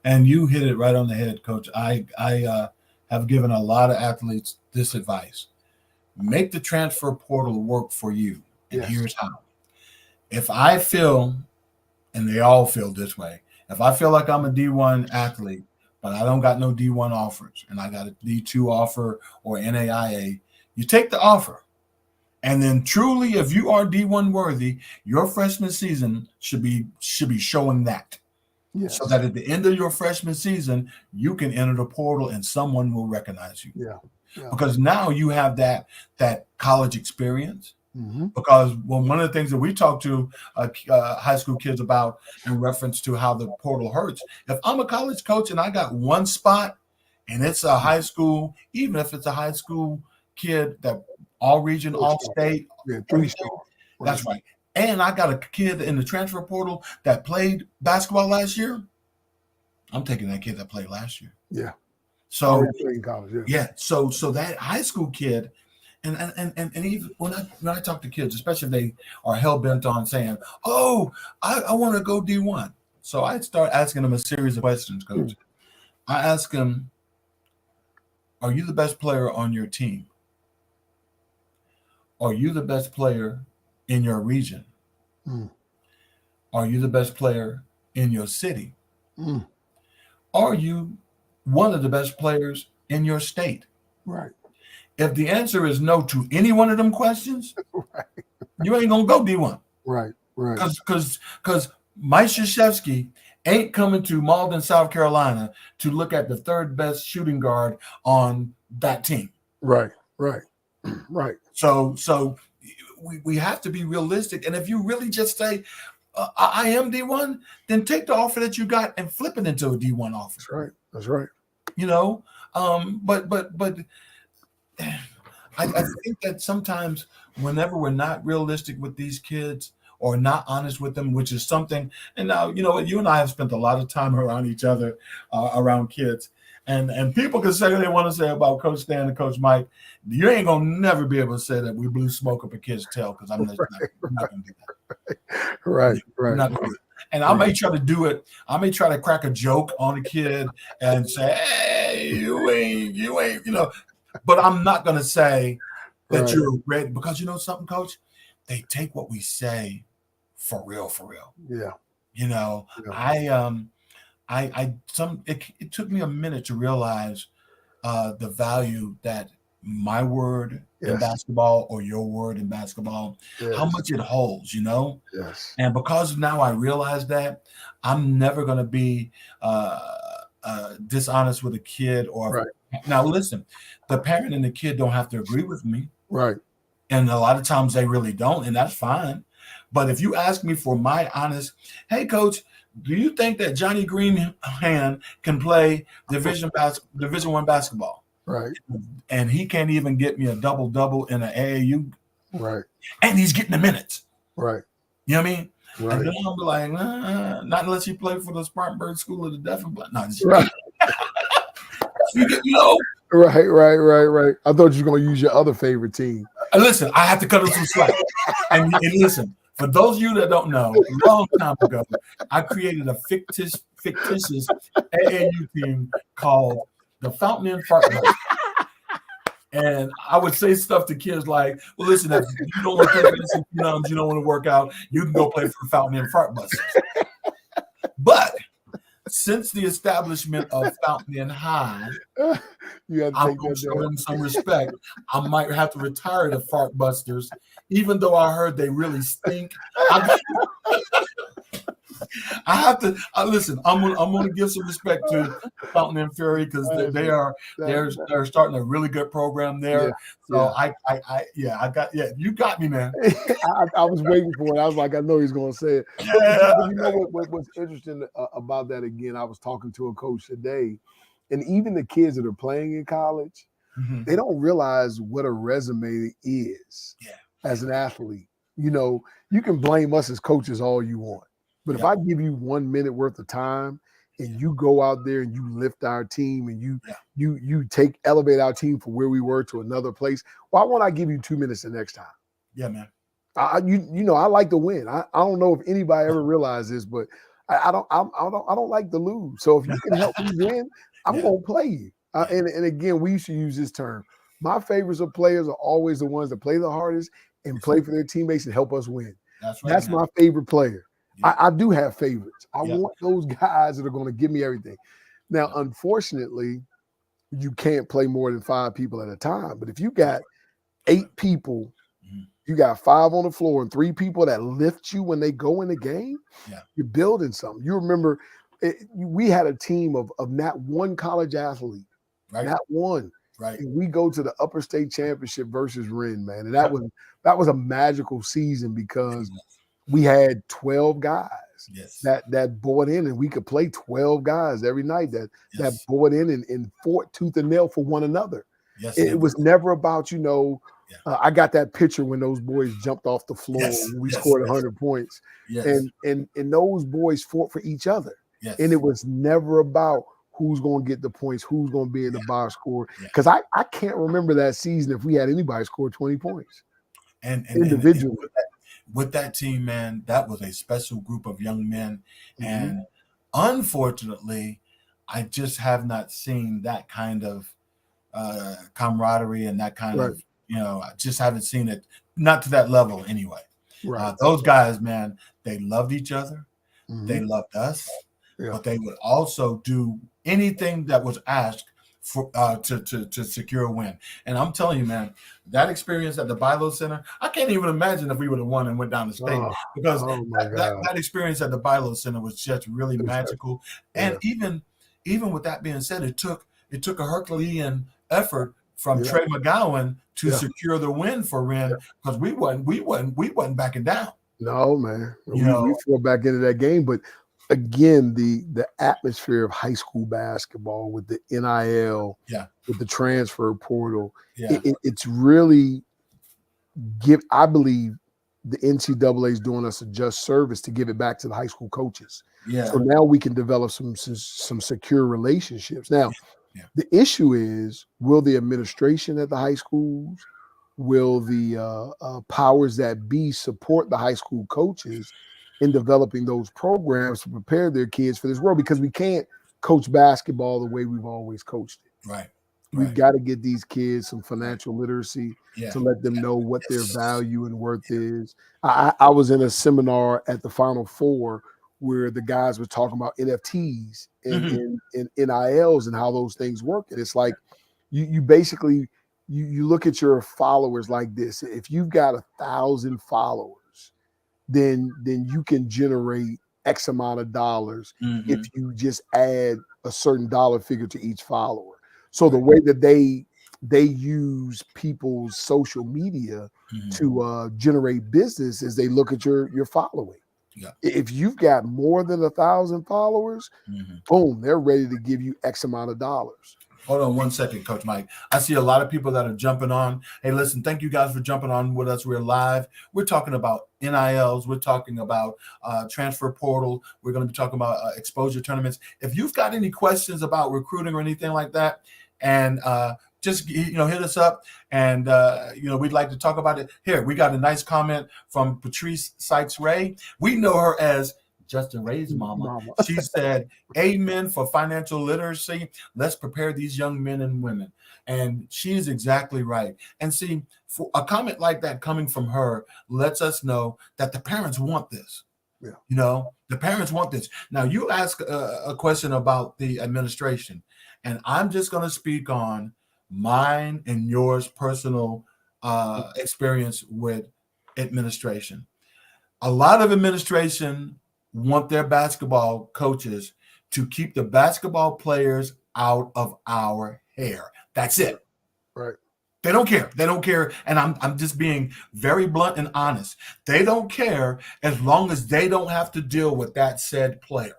And you hit it right on the head, Coach. I have given a lot of athletes this advice: make the transfer portal work for you. And here's how. If I feel, and they all feel this way, if I feel like I'm a D1 athlete, but I don't got no D1 offers, and I got a D2 offer or NAIA, you take the offer. And then truly, if you are D1 worthy, your freshman season should be showing that.
Yes.
So that at the end of your freshman season, you can enter the portal and someone will recognize you.
Yeah.
Because now you have that college experience.
Mm-hmm.
Because one of the things that we talk to high school kids about in reference to how the portal hurts, if I'm a college coach and I got one spot and it's a high school, even if it's a high school kid that all region, all state,
3-star.
That's right. And I got a kid in the transfer portal that played basketball last year. I'm taking that kid that played last year.
Yeah.
So
in college,
So that high school kid, and even when I talk to kids, especially if they are hell bent on saying, "Oh, I want to go D1," so I start asking them a series of questions, Coach. I ask them, "Are you the best player on your team? Are you the best player in your region? Are you the best player in your city? Are you one of the best players in your state?"
Right.
If the answer is no to any one of them questions, you ain't gonna go D1.
Right.
Because Mike Krzyzewski ain't coming to Malden, South Carolina to look at the third best shooting guard on that team.
Right.
So we have to be realistic. And if you really just say, I am D1, then take the offer that you got and flip it into a D1 offer.
That's right.
You know, but I think that sometimes whenever we're not realistic with these kids or not honest with them, which is something, and now, you know, you and I have spent a lot of time around each other, around kids. And people can say what they want to say about Coach Stan and Coach Mike. You ain't gonna never be able to say that we blew smoke up a kid's tail, because I'm not gonna do that.
Right.
Not gonna do it. And I may try to do it. I may try to crack a joke on a kid and say, "Hey, you ain't, you know," but I'm not gonna say that you're ready, because you know something, Coach? They take what we say for real.
Yeah.
You know, it took me a minute to realize the value that my word in basketball or your word in basketball, how much it holds, you know?
Yes.
And because now I realize that, I'm never going to be dishonest with a kid now listen, the parent and the kid don't have to agree with me.
Right.
And a lot of times they really don't, and that's fine. But if you ask me for my honest, hey, Coach, do you think that Johnny Greenhand can play Division I basketball?
Right.
And he can't even get me a double-double in an AAU.
Right.
And he's getting the minutes.
Right.
You know what I mean?
Right.
And then I'll be like, not unless you play for the Spartanburg School of the Deaf and Blind. No,
right.
You know?
Right. I thought you were going to use your other favorite team.
Listen, I have to cut him some slack. and listen, for those of you that don't know, a long time ago, I created a fictitious AAU team called the Fountain Inn Fart Busters. And I would say stuff to kids like, well, listen, if you don't want to play for the numbs, you don't want to work out, you can go play for the Fountain Inn Fart Busters. But since the establishment of Fountain High,
You have to
I'm
take
gonna
that
show
down.
them some respect. I might have to retire the fart busters, even though I heard they really stink. I, I have to listen. I'm gonna give some respect to Fountain and Fury because
That is
they
it.
are they're starting a really good program
Yeah,
there. So
yeah.
you got me, man.
I was waiting for it. I was like, I know he's going to say it.
Yeah.
But you know what's interesting about that? Again, I was talking to a coach today, and even the kids that are playing in college,
Mhm.
they don't realize what a resume is
Yeah.
as an athlete. You know, you can blame us as coaches all you want, but if
Yeah.
I give you 1 minute worth of time and you go out there and you lift our team and you elevate our team from where we were to another place, why won't I give you 2 minutes the next time?
Yeah, man.
You know I like to win. I don't know if anybody ever realized this, but I don't like to lose. So if you can help me win, I'm
Yeah.
gonna play you. And again, we used to use this term. My favorites of players are always the ones that play the hardest and play for their teammates and help us win.
That's right.
That's
man.
my favorite player.
Yeah.
I do have favorites. I
Yeah.
want those guys that are going to give me everything. Now, unfortunately, you can't play more than 5 people at a time. But if you got 8 people,
Mhm.
you got 5 on the floor and 3 people that lift you when they go in the game,
Yeah.
you're building something. You remember we had a team of not one college athlete,
Right.
not one.
Right.
And we go to the upper state championship versus Ren, man. And that was a magical season because we had 12 guys
Yes.
that bought in, and we could play 12 guys every night that
Yes.
bought in and fought tooth and nail for one another.
Yes.
It was never about,
Yeah.
I got that picture when those boys jumped off the floor
Yes.
when we
Yes.
scored
Yes.
100 points.
Yes.
And those boys fought for each other.
Yes.
And it was never about who's going to get the points, who's going to be in the box score.
Yeah.
Because I can't remember that season if we had anybody score 20 points
and
individually.
With that team, man, that was a special group of young men.
Mhm.
And unfortunately, I just have not seen that kind of camaraderie and that kind of, I just haven't seen it, not to that level anyway.
Right.
Those guys, man, they loved each other.
Mhm.
They loved us,
Yeah.
but they would also do anything that was asked for to secure a win. And I'm telling you, man, that experience at the Bilo Center, I can't even imagine if we would have won and went down to state because that experience at the Bilo Center was just really magical. And even with that being said, it took a Herculean effort from Trey McGowan to secure the win for Ren because we wasn't backing down.
No, man. We fought back into that game. But again, the atmosphere of high school basketball with the NIL, with the transfer portal, it's really I believe the NCAA is doing us a just service to give it back to the high school coaches.
Yeah.
So now we can develop some secure relationships. Now, the issue is, will the administration at the high schools, will the powers that be support the high school coaches in developing those programs to prepare their kids for this world? Because we can't coach basketball the way we've always coached it.
Right.
We've got to get these kids some financial literacy to let them know what their value and worth is. I was in a seminar at the Final Four where the guys were talking about NFTs and NILs and how those things work. And it's like you basically you look at your followers like this. If you've got 1,000 followers, then you can generate X amount of dollars if you just add a certain dollar figure to each follower. So the way that they use people's social media to generate business is they look at your following. Yeah. If you've got more than 1,000 followers, boom, they're ready to give you X amount of dollars.
Hold on 1 second, Coach Mike. I see a lot of people that are jumping on. Hey, listen, thank you guys for jumping on with us. We're live. We're talking about NILs. We're talking about transfer portal. We're going to be talking about exposure tournaments. If you've got any questions about recruiting or anything like that, and just hit us up, and we'd like to talk about it. Here, we got a nice comment from Patrice Sykes Ray. We know her as Justin Ray's mama. She said, "Amen for financial literacy. Let's prepare these young men and women." And she is exactly right. And see, for a comment like that coming from her lets us know that the parents want this. The parents want this. Now, you ask a question about the administration, and I'm just going to speak on mine and yours personal experience with administration. A lot of administration want their basketball coaches to keep the basketball players out of our hair. That's it.
Right.
They don't care. They don't care. And I'm just being very blunt and honest. They don't care as long as they don't have to deal with that said player.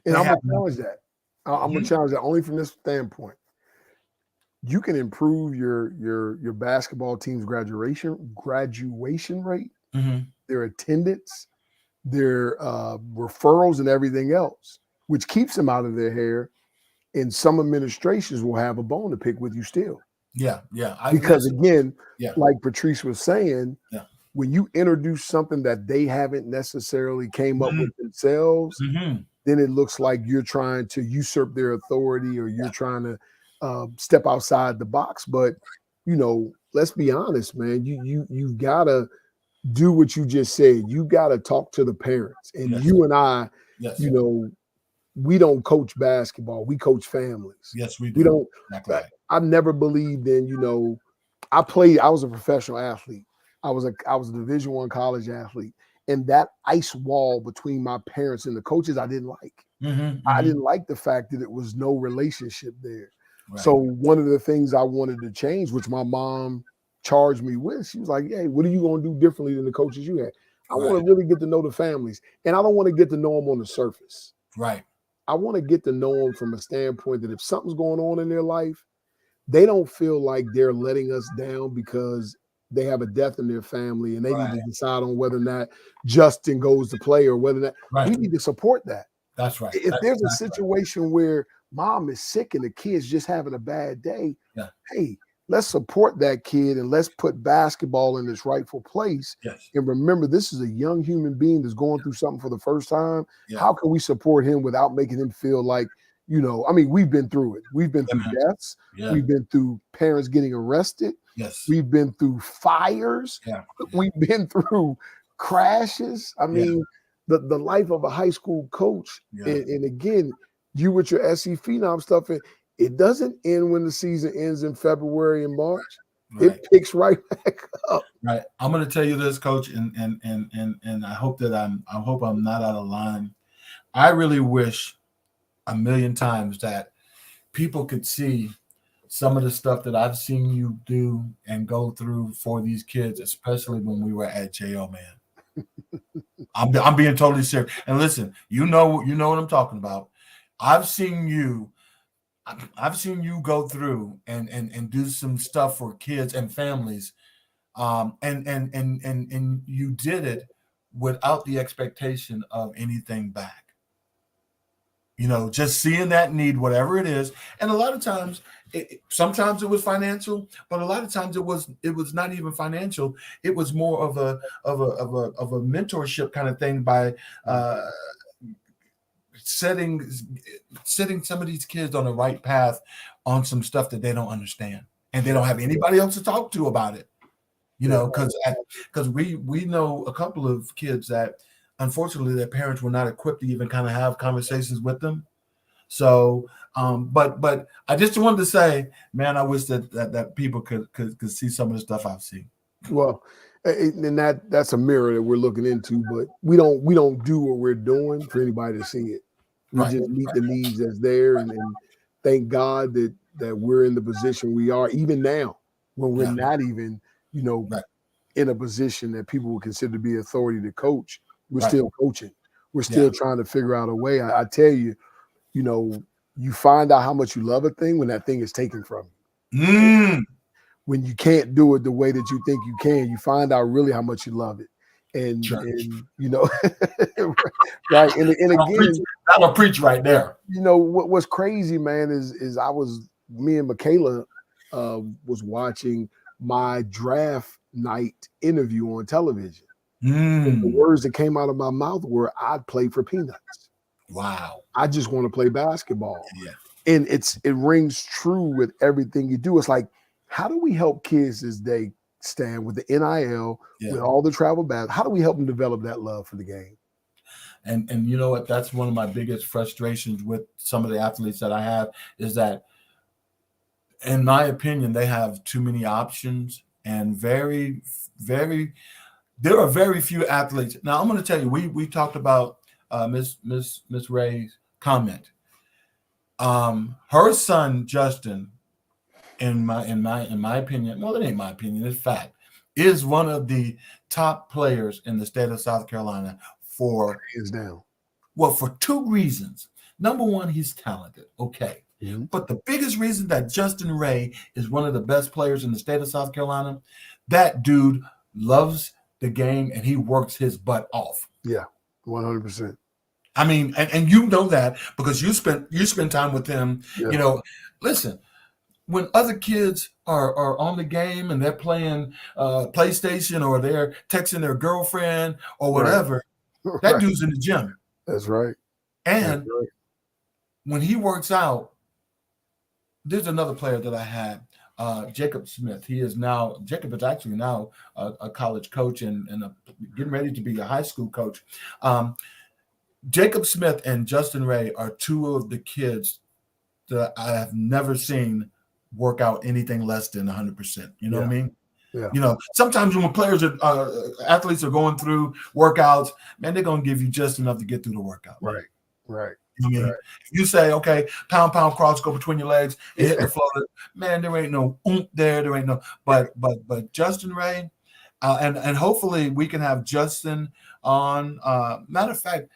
And I'm going to challenge that. I'm going to challenge that only from this standpoint. You can improve your basketball team's graduation rate, their attendance, their referrals, and everything else, which keeps them out of their hair. And some administrations will have a bone to pick with you still.
Yeah.
Because again, like Patrice was saying, when you introduce something that they haven't necessarily came up with themselves, then it looks like you're trying to usurp their authority or you're trying to step outside the box. But, let's be honest, man, you gotta do what you just said. You gotta talk to the parents. And you and I, we don't coach basketball. We coach families.
Yes, we do.
We don't.
Exactly.
I've never believed in, I was a professional athlete. I was a Division I college athlete. And that ice wall between my parents and the coaches, I didn't like. I didn't like the fact that it was no relationship there. Right. So one of the things I wanted to change, which my mom charged me with, she was like, hey, what are you going to do differently than the coaches you had? I want to really get to know the families. And I don't want to get to know them on the surface.
Right.
I want to get to know them from a standpoint that if something's going on in their life, they don't feel like they're letting us down because they have a death in their family and they need to decide on whether or not Justin goes to play or whether or not we need to support that.
That's right.
If there's a situation where mom is sick and the kid's just having a bad day, hey, let's support that kid and let's put basketball in its rightful place. And remember, this is a young human being that's going through something for the first time. How can we support him without making him feel like, we've been through it. We've been through deaths. We've been through parents getting arrested. We've been through fires. We've been through crashes. The life of a high school coach. And again, you with your SC Phenom stuff, it doesn't end when the season ends in February and March. It picks right back up.
Right. I'm going to tell you this, Coach, and I hope that I hope I'm not out of line. I really wish a million times that people could see some of the stuff that I've seen you do and go through for these kids, especially when we were at JO, man. I'm being totally serious. And listen, you know what I'm talking about. I've seen you go through and do some stuff for kids and families, and you did it without the expectation of anything back. Just seeing that need, whatever it is, and a lot of times, sometimes it was financial, but a lot of times it was not even financial. It was more of a mentorship kind of thing by setting some of these kids on the right path on some stuff that they don't understand, and they don't have anybody else to talk to about it. Because we know a couple of kids that unfortunately their parents were not equipped to even kind of have conversations with them. So, but I just wanted to say, man, I wish that people could see some of the stuff I've seen.
Well, and that's a mirror that we're looking into, but we don't do what we're doing for anybody to see it. We just meet the needs that's there, and thank God that we're in the position we are, even now, when we're not even, in a position that people would consider to be authority to coach. We're still coaching. We're still trying to figure out a way. I tell you, you find out how much you love a thing when that thing is taken from you. When you can't do it the way that you think you can, you find out really how much you love it. And right. And again,
that'll preach right there.
What's crazy, man, is me and Michaela was watching my draft night interview on television. And the words that came out of my mouth were, I'd play for peanuts.
Wow.
I just want to play basketball.
Yeah.
And it rings true with everything you do. It's like, how do we help kids this day Stan, with the NIL,
Yeah.
with all the travel bags? How do we help them develop that love for the game?
And you know what? That's one of my biggest frustrations with some of the athletes that I have is that, in my opinion, they have too many options and very, very. There are very few athletes. Now I'm going to tell you, we talked about Miss Ray's comment. Her son Justin, in my opinion, well, it ain't my opinion, it's fact, is one of the top players in the state of South Carolina for
Hands down.
well, for two reasons. Number one, he's talented. Okay.
Mm-hmm.
But the biggest reason that Justin Ray is one of the best players in the state of South Carolina, that dude loves the game and he works his butt off.
Yeah, 100%.
I mean, and you know that because you spend time with him.
Yeah.
You know, listen, when other kids are on the game and they're playing PlayStation or they're texting their girlfriend or whatever,
Right.
that dude's in the gym.
That's right.
And
That's right.
when he works out, there's another player that I had, Jacob Smith. Jacob is actually now a college coach and getting ready to be a high school coach. Jacob Smith and Justin Ray are two of the kids that I have never seen work out anything less than 100%. You know what I mean?
Yeah.
You know, sometimes when athletes are going through workouts, man, they're going to give you just enough to get through the workout. Man.
Right.
You know what I mean?
Right.
If you say, okay, pound, cross, go between your legs and hit the floor, man, there ain't no oomph there. There ain't no, but Justin Ray, and hopefully we can have Justin on. Matter of fact,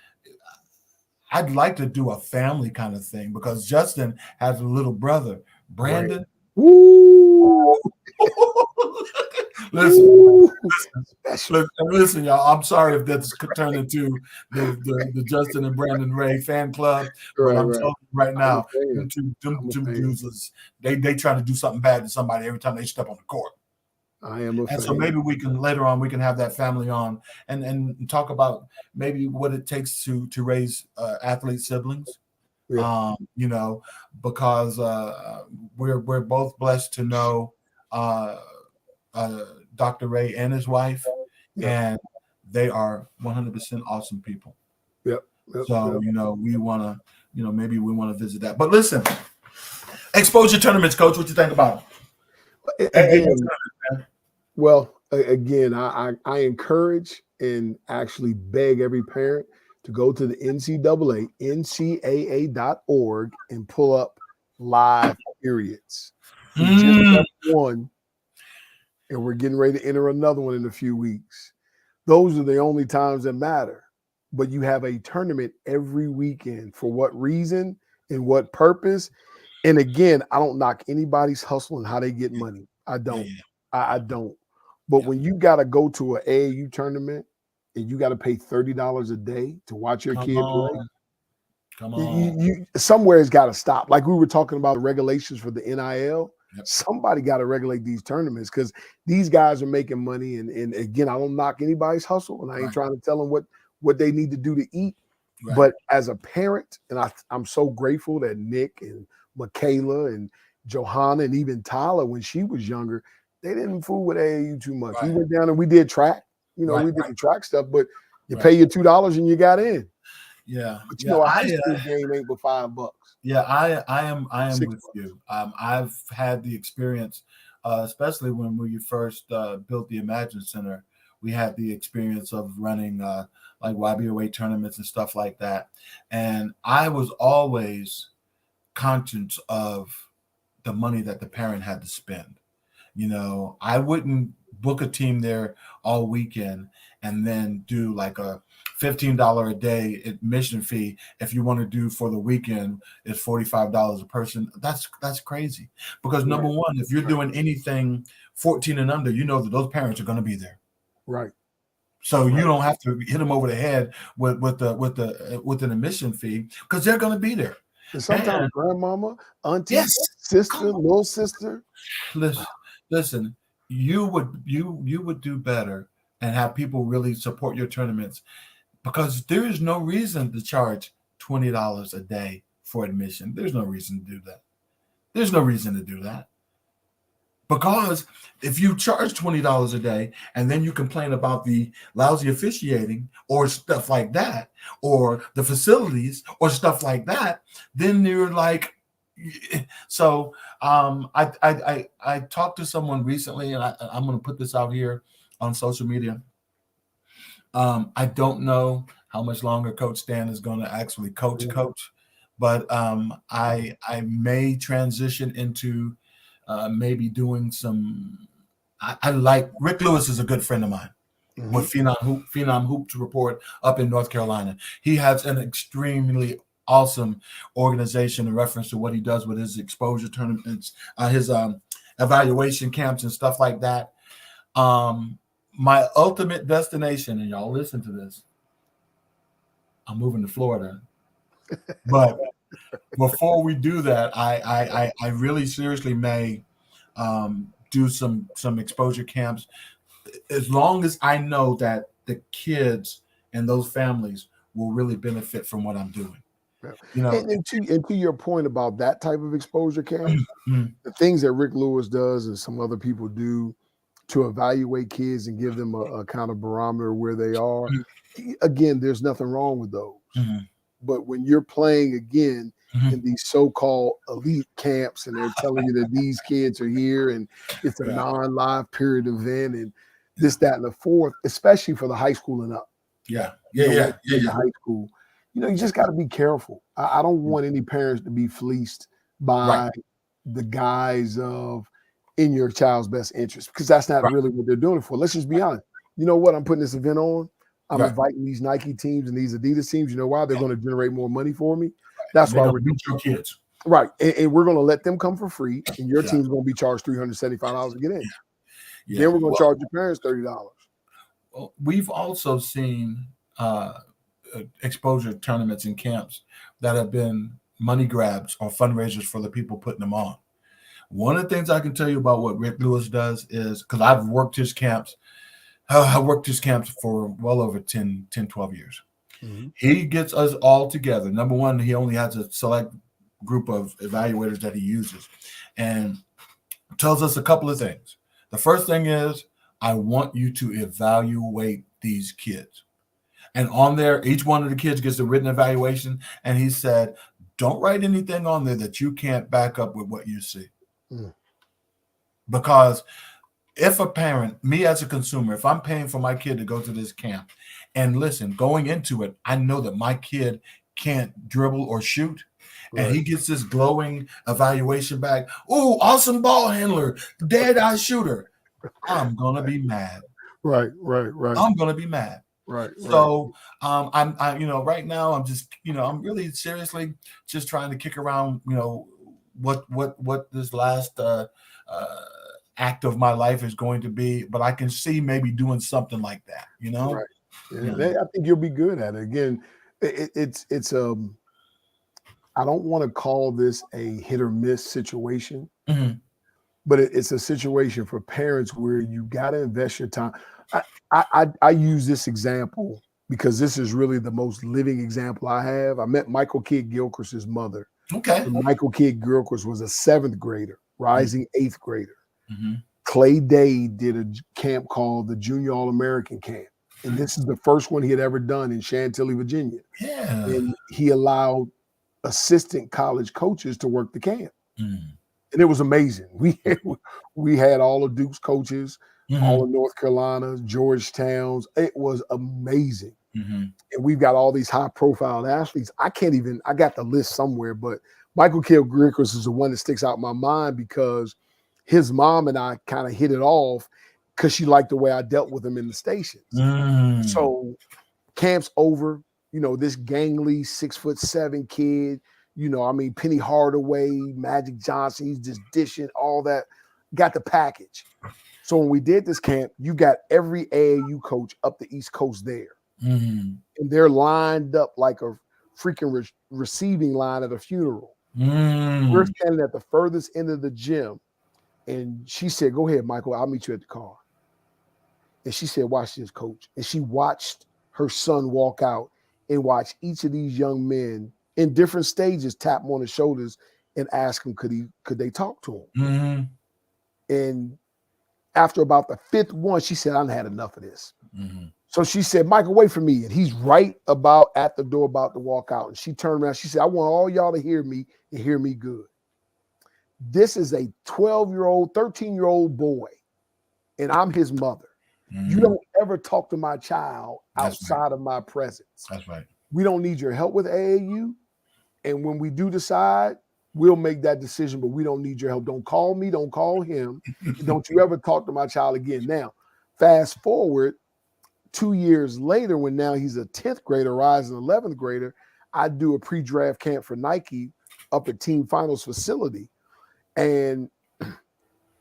I'd like to do a family kind of thing because Justin has a little brother, Brandon.
Right. Woo!
Listen, y'all. I'm sorry if that's turned into the Justin and Brandon Ray fan club. But I'm telling you right now, them two dudes, they try to do something bad to somebody every time they step on the court.
I am a fan.
So maybe later on we can have that family on and talk about maybe what it takes to raise athlete siblings.
Yeah.
You know, because we're both blessed to know Dr. Ray and his wife, and they are 100% awesome people.
Yep.
So you know, we want to, maybe we want to visit that. But listen, exposure tournaments, Coach. What you think about it?
Again, I encourage and actually beg every parent to go to the NCAA, NCAA.org, and pull up live periods. We just got one, and we're getting ready to enter another one in a few weeks. Those are the only times that matter. But you have a tournament every weekend. For what reason and what purpose? And again, I don't knock anybody's hustle and how they get money. I don't. I don't. But when you got to go to an AAU tournament and you got to pay $30 a day to watch your kid play,
come on.
Somewhere it's got to stop. Like we were talking about the regulations for the NIL. Somebody got to regulate these tournaments because these guys are making money. And again, I don't knock anybody's hustle, and I ain't trying to tell them what they need to do to eat. Right. But as a parent, and I'm so grateful that Nick and Michaela and Johanna and even Tyler, when she was younger, they didn't fool with AAU too much.
Right.
We went down and we did track. We did the track stuff, but you pay your $2 and you got in.
Yeah.
But a high school game ain't but $5.
Yeah, I am with you. I've had the experience, especially when we first built the Imagine Center. We had the experience of running like YBOA tournaments and stuff like that. And I was always conscious of the money that the parent had to spend. I wouldn't book a team there all weekend and then do like a $15 a day admission fee. If you want to do for the weekend, it's $45 a person. That's crazy. Because number one, if you're doing anything 14 and under, you know that those parents are going to be there.
Right.
So you don't have to hit them over the head with an admission fee because they're going to be there.
And sometimes grandmama, auntie, sister, little sister.
Listen, you would do better and have people really support your tournaments because there is no reason to charge $20 a day for admission. There's no reason to do that. There's no reason to do that. Because if you charge $20 a day and then you complain about the lousy officiating or stuff like that, or the facilities or stuff like that, then you're like, so I talked to someone recently, and I'm going to put this out here on social media. I don't know how much longer Coach Stan is going to actually coach, but I may transition into maybe doing some. I like Rick Lewis is a good friend of mine with Phenom Hoops Report up in North Carolina. He has an extremely awesome organization in reference to what he does with his exposure tournaments, his evaluation camps and stuff like that. My ultimate destination, and y'all listen to this, I'm moving to Florida. But before we do that, I really seriously may do some exposure camps, as long as I know that the kids and those families will really benefit from what I'm doing. You know,
and to your point about that type of exposure camp, the things that Rick Lewis does and some other people do to evaluate kids and give them a kind of barometer where they are, again, there's nothing wrong with those. But when you're playing again in these so-called elite camps and they're telling you that these kids are here and it's a non-live period event and this, that, and the fourth, especially for the high school and up. High school, you just got to be careful. I don't want any parents to be fleeced by the guise of in your child's best interest, because that's not really what they're doing it for. Let's just be honest. You know what? I'm putting this event on. I'm inviting these Nike teams and these Adidas teams. You know why? They're going to generate more money for me. That's why we're doing
your kids.
Right. And we're going to let them come for free, and your team's going to be charged $375 to get in. Then we're going to charge your parents $30.
Well, we've also seen exposure tournaments and camps that have been money grabs or fundraisers for the people putting them on. One of the things I can tell you about what Rick Lewis does is, because I've worked his camps, I worked his camps for well over 10, 12 years. He gets us all together. Number one, he only has a select group of evaluators that he uses and tells us a couple of things. The first thing is, I want you to evaluate these kids. And on there, each one of the kids gets a written evaluation. And he said, don't write anything on there that you can't back up with what you see. Because if a parent, me as a consumer, if I'm paying for my kid to go to this camp, and listen, going into it, I know that my kid can't dribble or shoot, and he gets this glowing evaluation back. Oh, awesome ball handler, dead-eye shooter. I'm gonna be mad. Right. I'm gonna be mad.
Right.
So I'm right now I'm just I'm really seriously just trying to kick around what this last act of my life is going to be, but I can see maybe doing something like that,
Right. Yeah. I think you'll be good at it. Again, it's I don't want to call this a hit or miss situation, but it's a situation for parents where you got to invest your time. I use this example because this is really the most living example I have. I met Michael Kidd-Gilchrist's mother.
Okay.
And Michael Kidd-Gilchrist was a 7th grader, rising 8th grader. Clay Day did a camp called the Junior All-American Camp. And this is the first one he had ever done in Chantilly, Virginia.
Yeah.
And he allowed assistant college coaches to work the camp. And it was amazing. We had all of Duke's coaches, all of North Carolina, Georgetown's. It was amazing. And we've got all these high-profile athletes. I got the list somewhere, but Michael Kidd-Gilchrist is the one that sticks out in my mind because his mom and I kind of hit it off because she liked the way I dealt with him in the stations. So camp's over, this gangly 6'7" kid, Penny Hardaway, Magic Johnson, he's just dishing all that, got the package. So when we did this camp, you got every AAU coach up the East Coast there. And they're lined up like a freaking receiving line at a funeral. We're standing at the furthest end of the gym. And she said, go ahead, Michael, I'll meet you at the car. And she said, watch this, coach. And she watched her son walk out and watch each of these young men in different stages tap him on the shoulders and ask him, could they talk to him? And after about the 5th one, she said, "I've had enough of this."
Mm-hmm.
So she said, "Michael, wait for me." And he's right about at the door, about to walk out. And she turned around. She said, "I want all y'all to hear me and hear me good. This is a 12-year-old, 13-year-old boy, and I'm his mother.
Mm-hmm.
You don't ever talk to my child outside of my presence.
That's right.
We don't need your help with AAU. And when we do decide, we'll make that decision, but we don't need your help. Don't call me. Don't call him. Don't you ever talk to my child again." Now, fast forward 2 years later, when now he's a 10th grader, rising 11th grader, I do a pre-draft camp for Nike up at Team Finals facility. And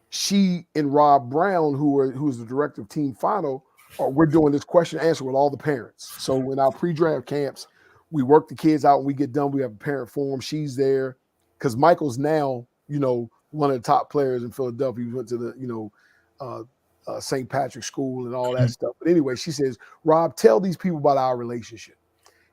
she and Rob Brown, who is the director of Team Final, we're doing this question and answer with all the parents. So in our pre-draft camps, we work the kids out. When we get done, we have a parent forum. She's there because Michael's now, one of the top players in Philadelphia. He went to the, St. Patrick's School and all that stuff. But anyway, she says, "Rob, tell these people about our relationship."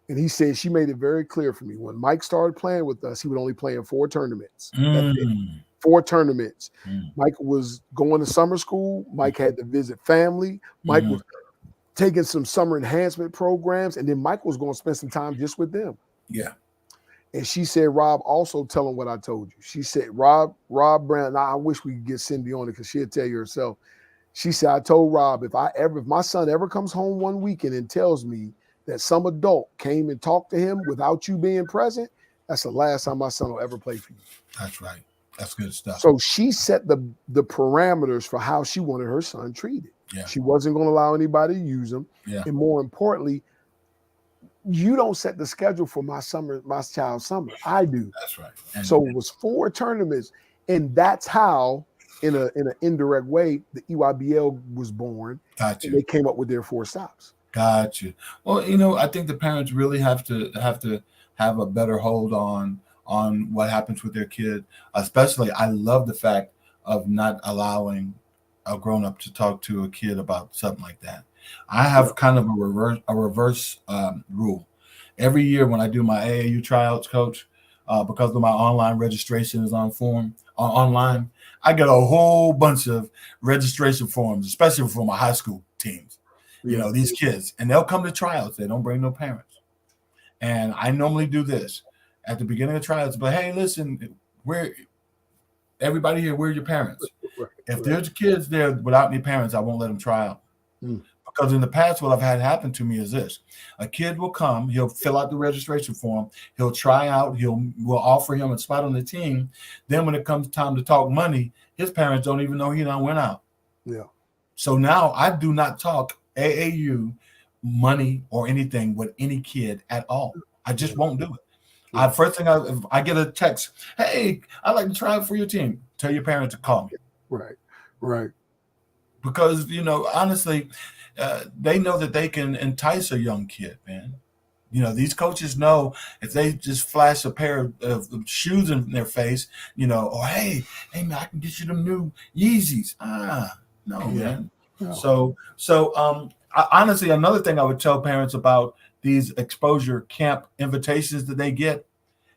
And he said she made it very clear for me. When Mike started playing with us, he would only play in 4 tournaments. That's it. 4 tournaments. Mike was going to summer school. Mike had to visit family. Mike was taking some summer enhancement programs. And then Mike was going to spend some time just with them.
Yeah.
And she said, "Rob, also tell him what I told you." She said, Rob Brown, I wish we could get Cindy on it because she'll tell you herself. She said, "I told Rob, if my son ever comes home one weekend and tells me that some adult came and talked to him without you being present, that's the last time my son will ever play for you."
That's right. That's good stuff.
So she set the parameters for how she wanted her son treated.
Yeah.
She wasn't going to allow anybody to use him.
Yeah.
And more importantly, you don't set the schedule for my child's summer. I do.
That's right. And
so it was 4 tournaments. And that's how, in an indirect way, the EYBL was born.
Got you.
And they came up with their 4 stops.
Got you. Well, I think the parents really have to have a better hold on what happens with their kid. Especially, I love the fact of not allowing a grown-up to talk to a kid about something like that. I have kind of a reverse rule. Every year when I do my AAU tryouts, Coach, because of my online registration is online, I get a whole bunch of registration forms, especially for my high school teams. These kids, and they'll come to tryouts. They don't bring no parents. And I normally do this at the beginning of tryouts, but hey, listen, everybody here, where are your parents? If there's kids there without any parents, I won't let them try out. Because in the past, what I've had happen to me is this. A kid will come, he'll fill out the registration form, he'll try out, we'll offer him a spot on the team. Then when it comes time to talk money, his parents don't even know he done went out.
Yeah.
So now I do not talk AAU money or anything with any kid at all. I just won't do it. First thing if I get a text, "Hey, I'd like to try out for your team," tell your parents to call me.
Right.
Because, honestly, they know that they can entice a young kid, man. These coaches know if they just flash a pair of shoes in their face, or hey, man, I can get you them new Yeezys. No, man. No. So honestly, another thing I would tell parents about these exposure camp invitations that they get,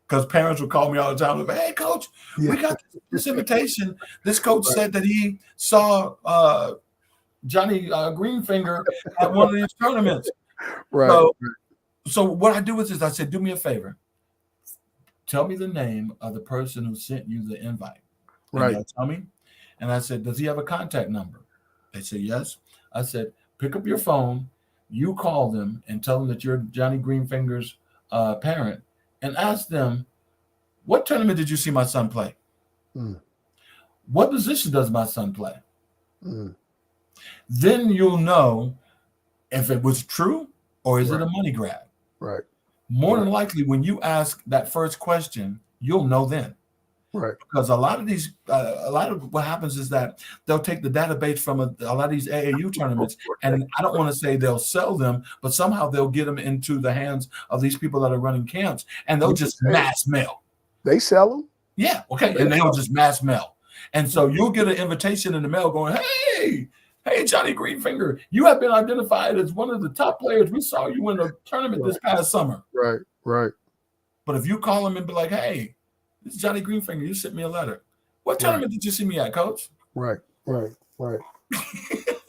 because parents will call me all the time, like, "Hey, Coach, we got this invitation. This coach said that he saw Johnny Greenfinger at one of these tournaments."
Right.
So what I do is I said, "Do me a favor. Tell me the name of the person who sent you the invite."
Right.
They'll tell me. And I said, "Does he have a contact number?" They said, "Yes." I said, "Pick up your phone. You call them and tell them that you're Johnny Greenfinger's parent, and ask them, what tournament did you see my son play? What position does my son play?" Then you'll know if it was true or is it a money grab.
Right.
More than likely, when you ask that first question, you'll know then.
Right.
Because a lot of what happens is that they'll take the database from a lot of these AAU tournaments, and I don't want to say they'll sell them, but somehow they'll get them into the hands of these people that are running camps, and they'll just mass mail.
They sell them?
Yeah, okay, and they'll just mass mail. And so you'll get an invitation in the mail going, hey, Johnny Greenfinger, you have been identified as one of the top players. We saw you in a tournament this past summer.
Right.
But if you call them and be like, "Hey, this is Johnny Greenfinger, you sent me a letter. What tournament did you see me at, Coach?"
Right. Right. Right.
You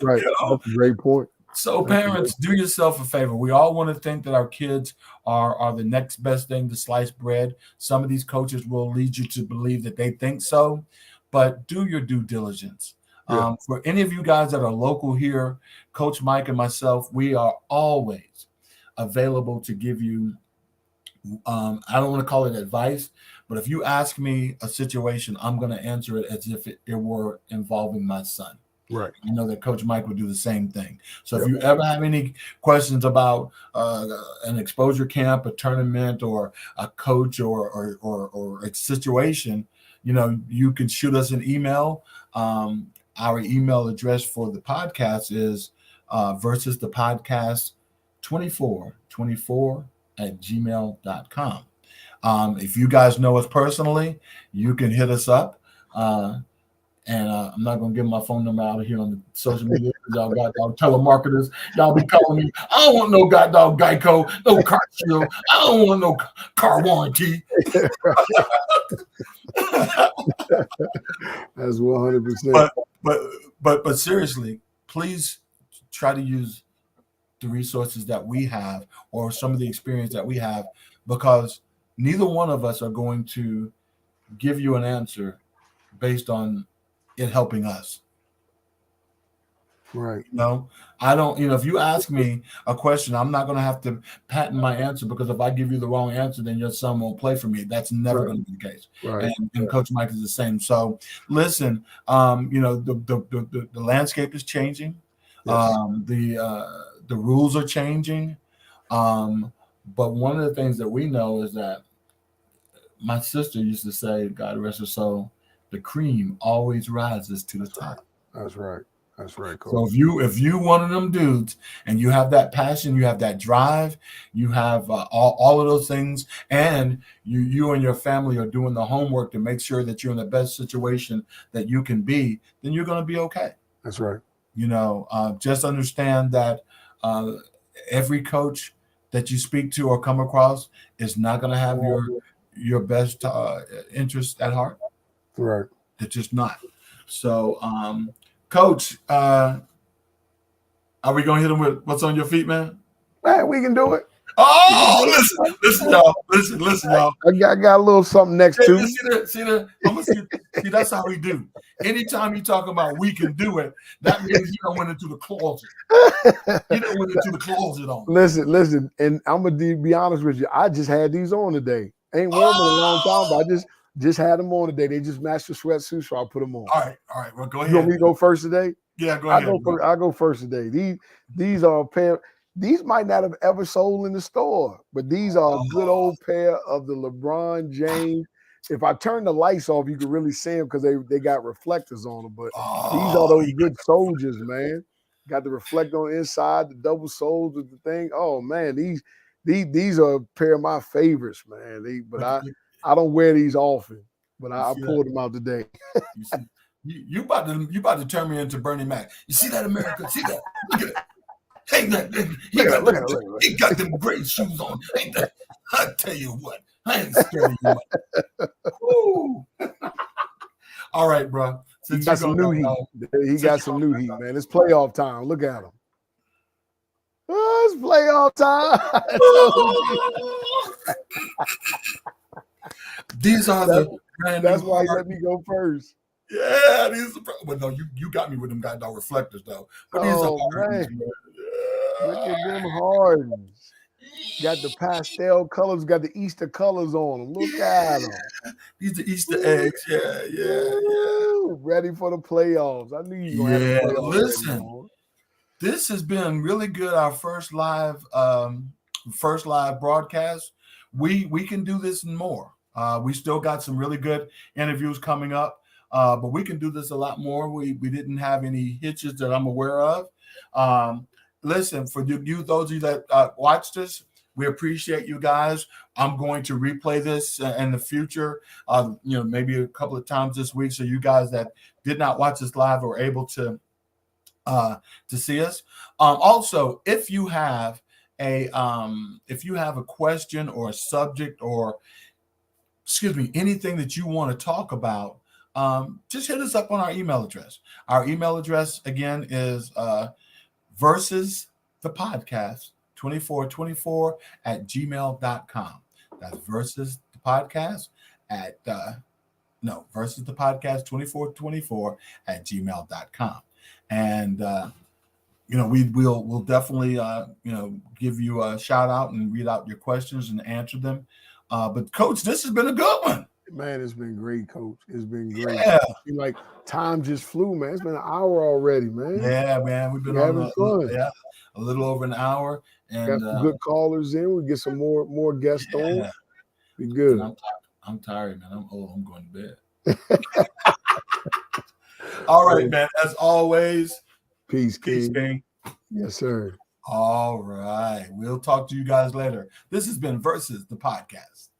Right.
know?
That's a great point.
So
That's a great
parents, do yourself a favor. We all want to think that our kids are the next best thing to sliced bread. Some of these coaches will lead you to believe that they think so, but do your due diligence.
Yeah.
For any of you guys that are local here, Coach Mike and myself, we are always available to give you. I don't want to call it advice, but if you ask me a situation, I'm going to answer it as if it were involving my son.
Right.
You know that Coach Mike would do the same thing. So if
Yep.
you ever have any questions about an exposure camp, a tournament, or a coach, or a situation, you can shoot us an email. Our email address for the podcast is versus the podcast 2424@gmail.com. If you guys know us personally, you can hit us up. And I'm not gonna give my phone number out here on the social media. Y'all got y'all telemarketers. Y'all be calling me. I don't want no goddamn Geico, no car shield. I don't want no car warranty.
That's 100%.
But seriously, please try to use the resources that we have or some of the experience that we have, because neither one of us are going to give you an answer based on it helping us.
Right.
I don't, if you ask me a question, I'm not going to have to patent my answer, because if I give you the wrong answer, then your son won't play for me. That's never
Right.
going to be the case.
Right.
And Coach Mike is the same. So listen, the landscape is changing.
Yes.
The rules are changing. But one of the things that we know is that my sister used to say, God rest her soul, the cream always rises to the top.
That's right. That's right, Coach.
So if you one of them dudes and you have that passion, you have that drive, you have all of those things, and you and your family are doing the homework to make sure that you're in the best situation that you can be, then you're going to be okay.
That's right.
Just understand that every coach that you speak to or come across is not going to have your best interest at heart.
Right.
They're just not. So, Coach, are we going to hit him with what's on your feet, man?
Man, we can do it.
Oh, listen, y'all. Listen, y'all.
I got a little something next to.
See, that's how we do. Anytime you talk about we can do it, that means you don't went into the closet. You don't went into the closet on.
Listen, and I'm gonna be honest with you. I just had these on today. Ain't worn them in a long time, but I just had them on today. They just matched the sweatsuit, so I put them on.
All right. Well, go ahead.
You want me to go first today?
Yeah, go ahead.
I'll go first today. These are a pair. These might not have ever sold in the store, but these are a good old pair of the LeBron James. If I turn the lights off, you can really see them because they got reflectors on them. But these are those good soldiers, man. Got the reflector on the inside, the double soles with the thing. Oh man, these are a pair of my favorites, man. I don't wear these often, but I pulled them out today.
You about to turn me into Bernie Mac. You see that, America? See that? Look at it. Ain't that he got them great shoes on. Ain't that? I tell you what, I ain't scared of you. All right, bro.
He got some new heat. He got some new heat, man. It's playoff time. Look at him. Oh, it's playoff time.
These are
that's why he let me go first.
Yeah, but no, you got me with them goddamn reflectors though. But these are Hardens, man.
Look at them Hardens. Got the pastel colors, got the Easter colors on them. Look at them.
These are Easter eggs. Yeah.
Ready for the playoffs. I knew you were going to have the playoffs.
Listen, this has been really good. Our first live broadcast. We can do this and more. We still got some really good interviews coming up. But we can do this a lot more. We didn't have any hitches that I'm aware of. Listen, for those of you that watched us, we appreciate you guys. I'm going to replay this in the future, maybe a couple of times this week, so you guys that did not watch us live are able to see us. Also, if you have a question or a subject or anything that you want to talk about, just hit us up on our email address. Our email address again is versus the podcast 2424 at gmail.com. That's versus the podcast at versus the podcast 2424 at gmail.com. And we'll definitely give you a shout out and read out your questions and answer them. But Coach, this has been a good one.
Man, it's been great, Coach. It's been great.
Yeah.
Like time just flew, man. It's been an hour already, man.
Yeah, man. We've been
having fun.
A little over an hour. And
got some good callers in. We get some more guests on. Be good.
I'm tired, man. I'm old. I'm going to bed. All right, man. As always,
peace,
King.
Yes, sir.
All right. We'll talk to you guys later. This has been Versus the Podcast.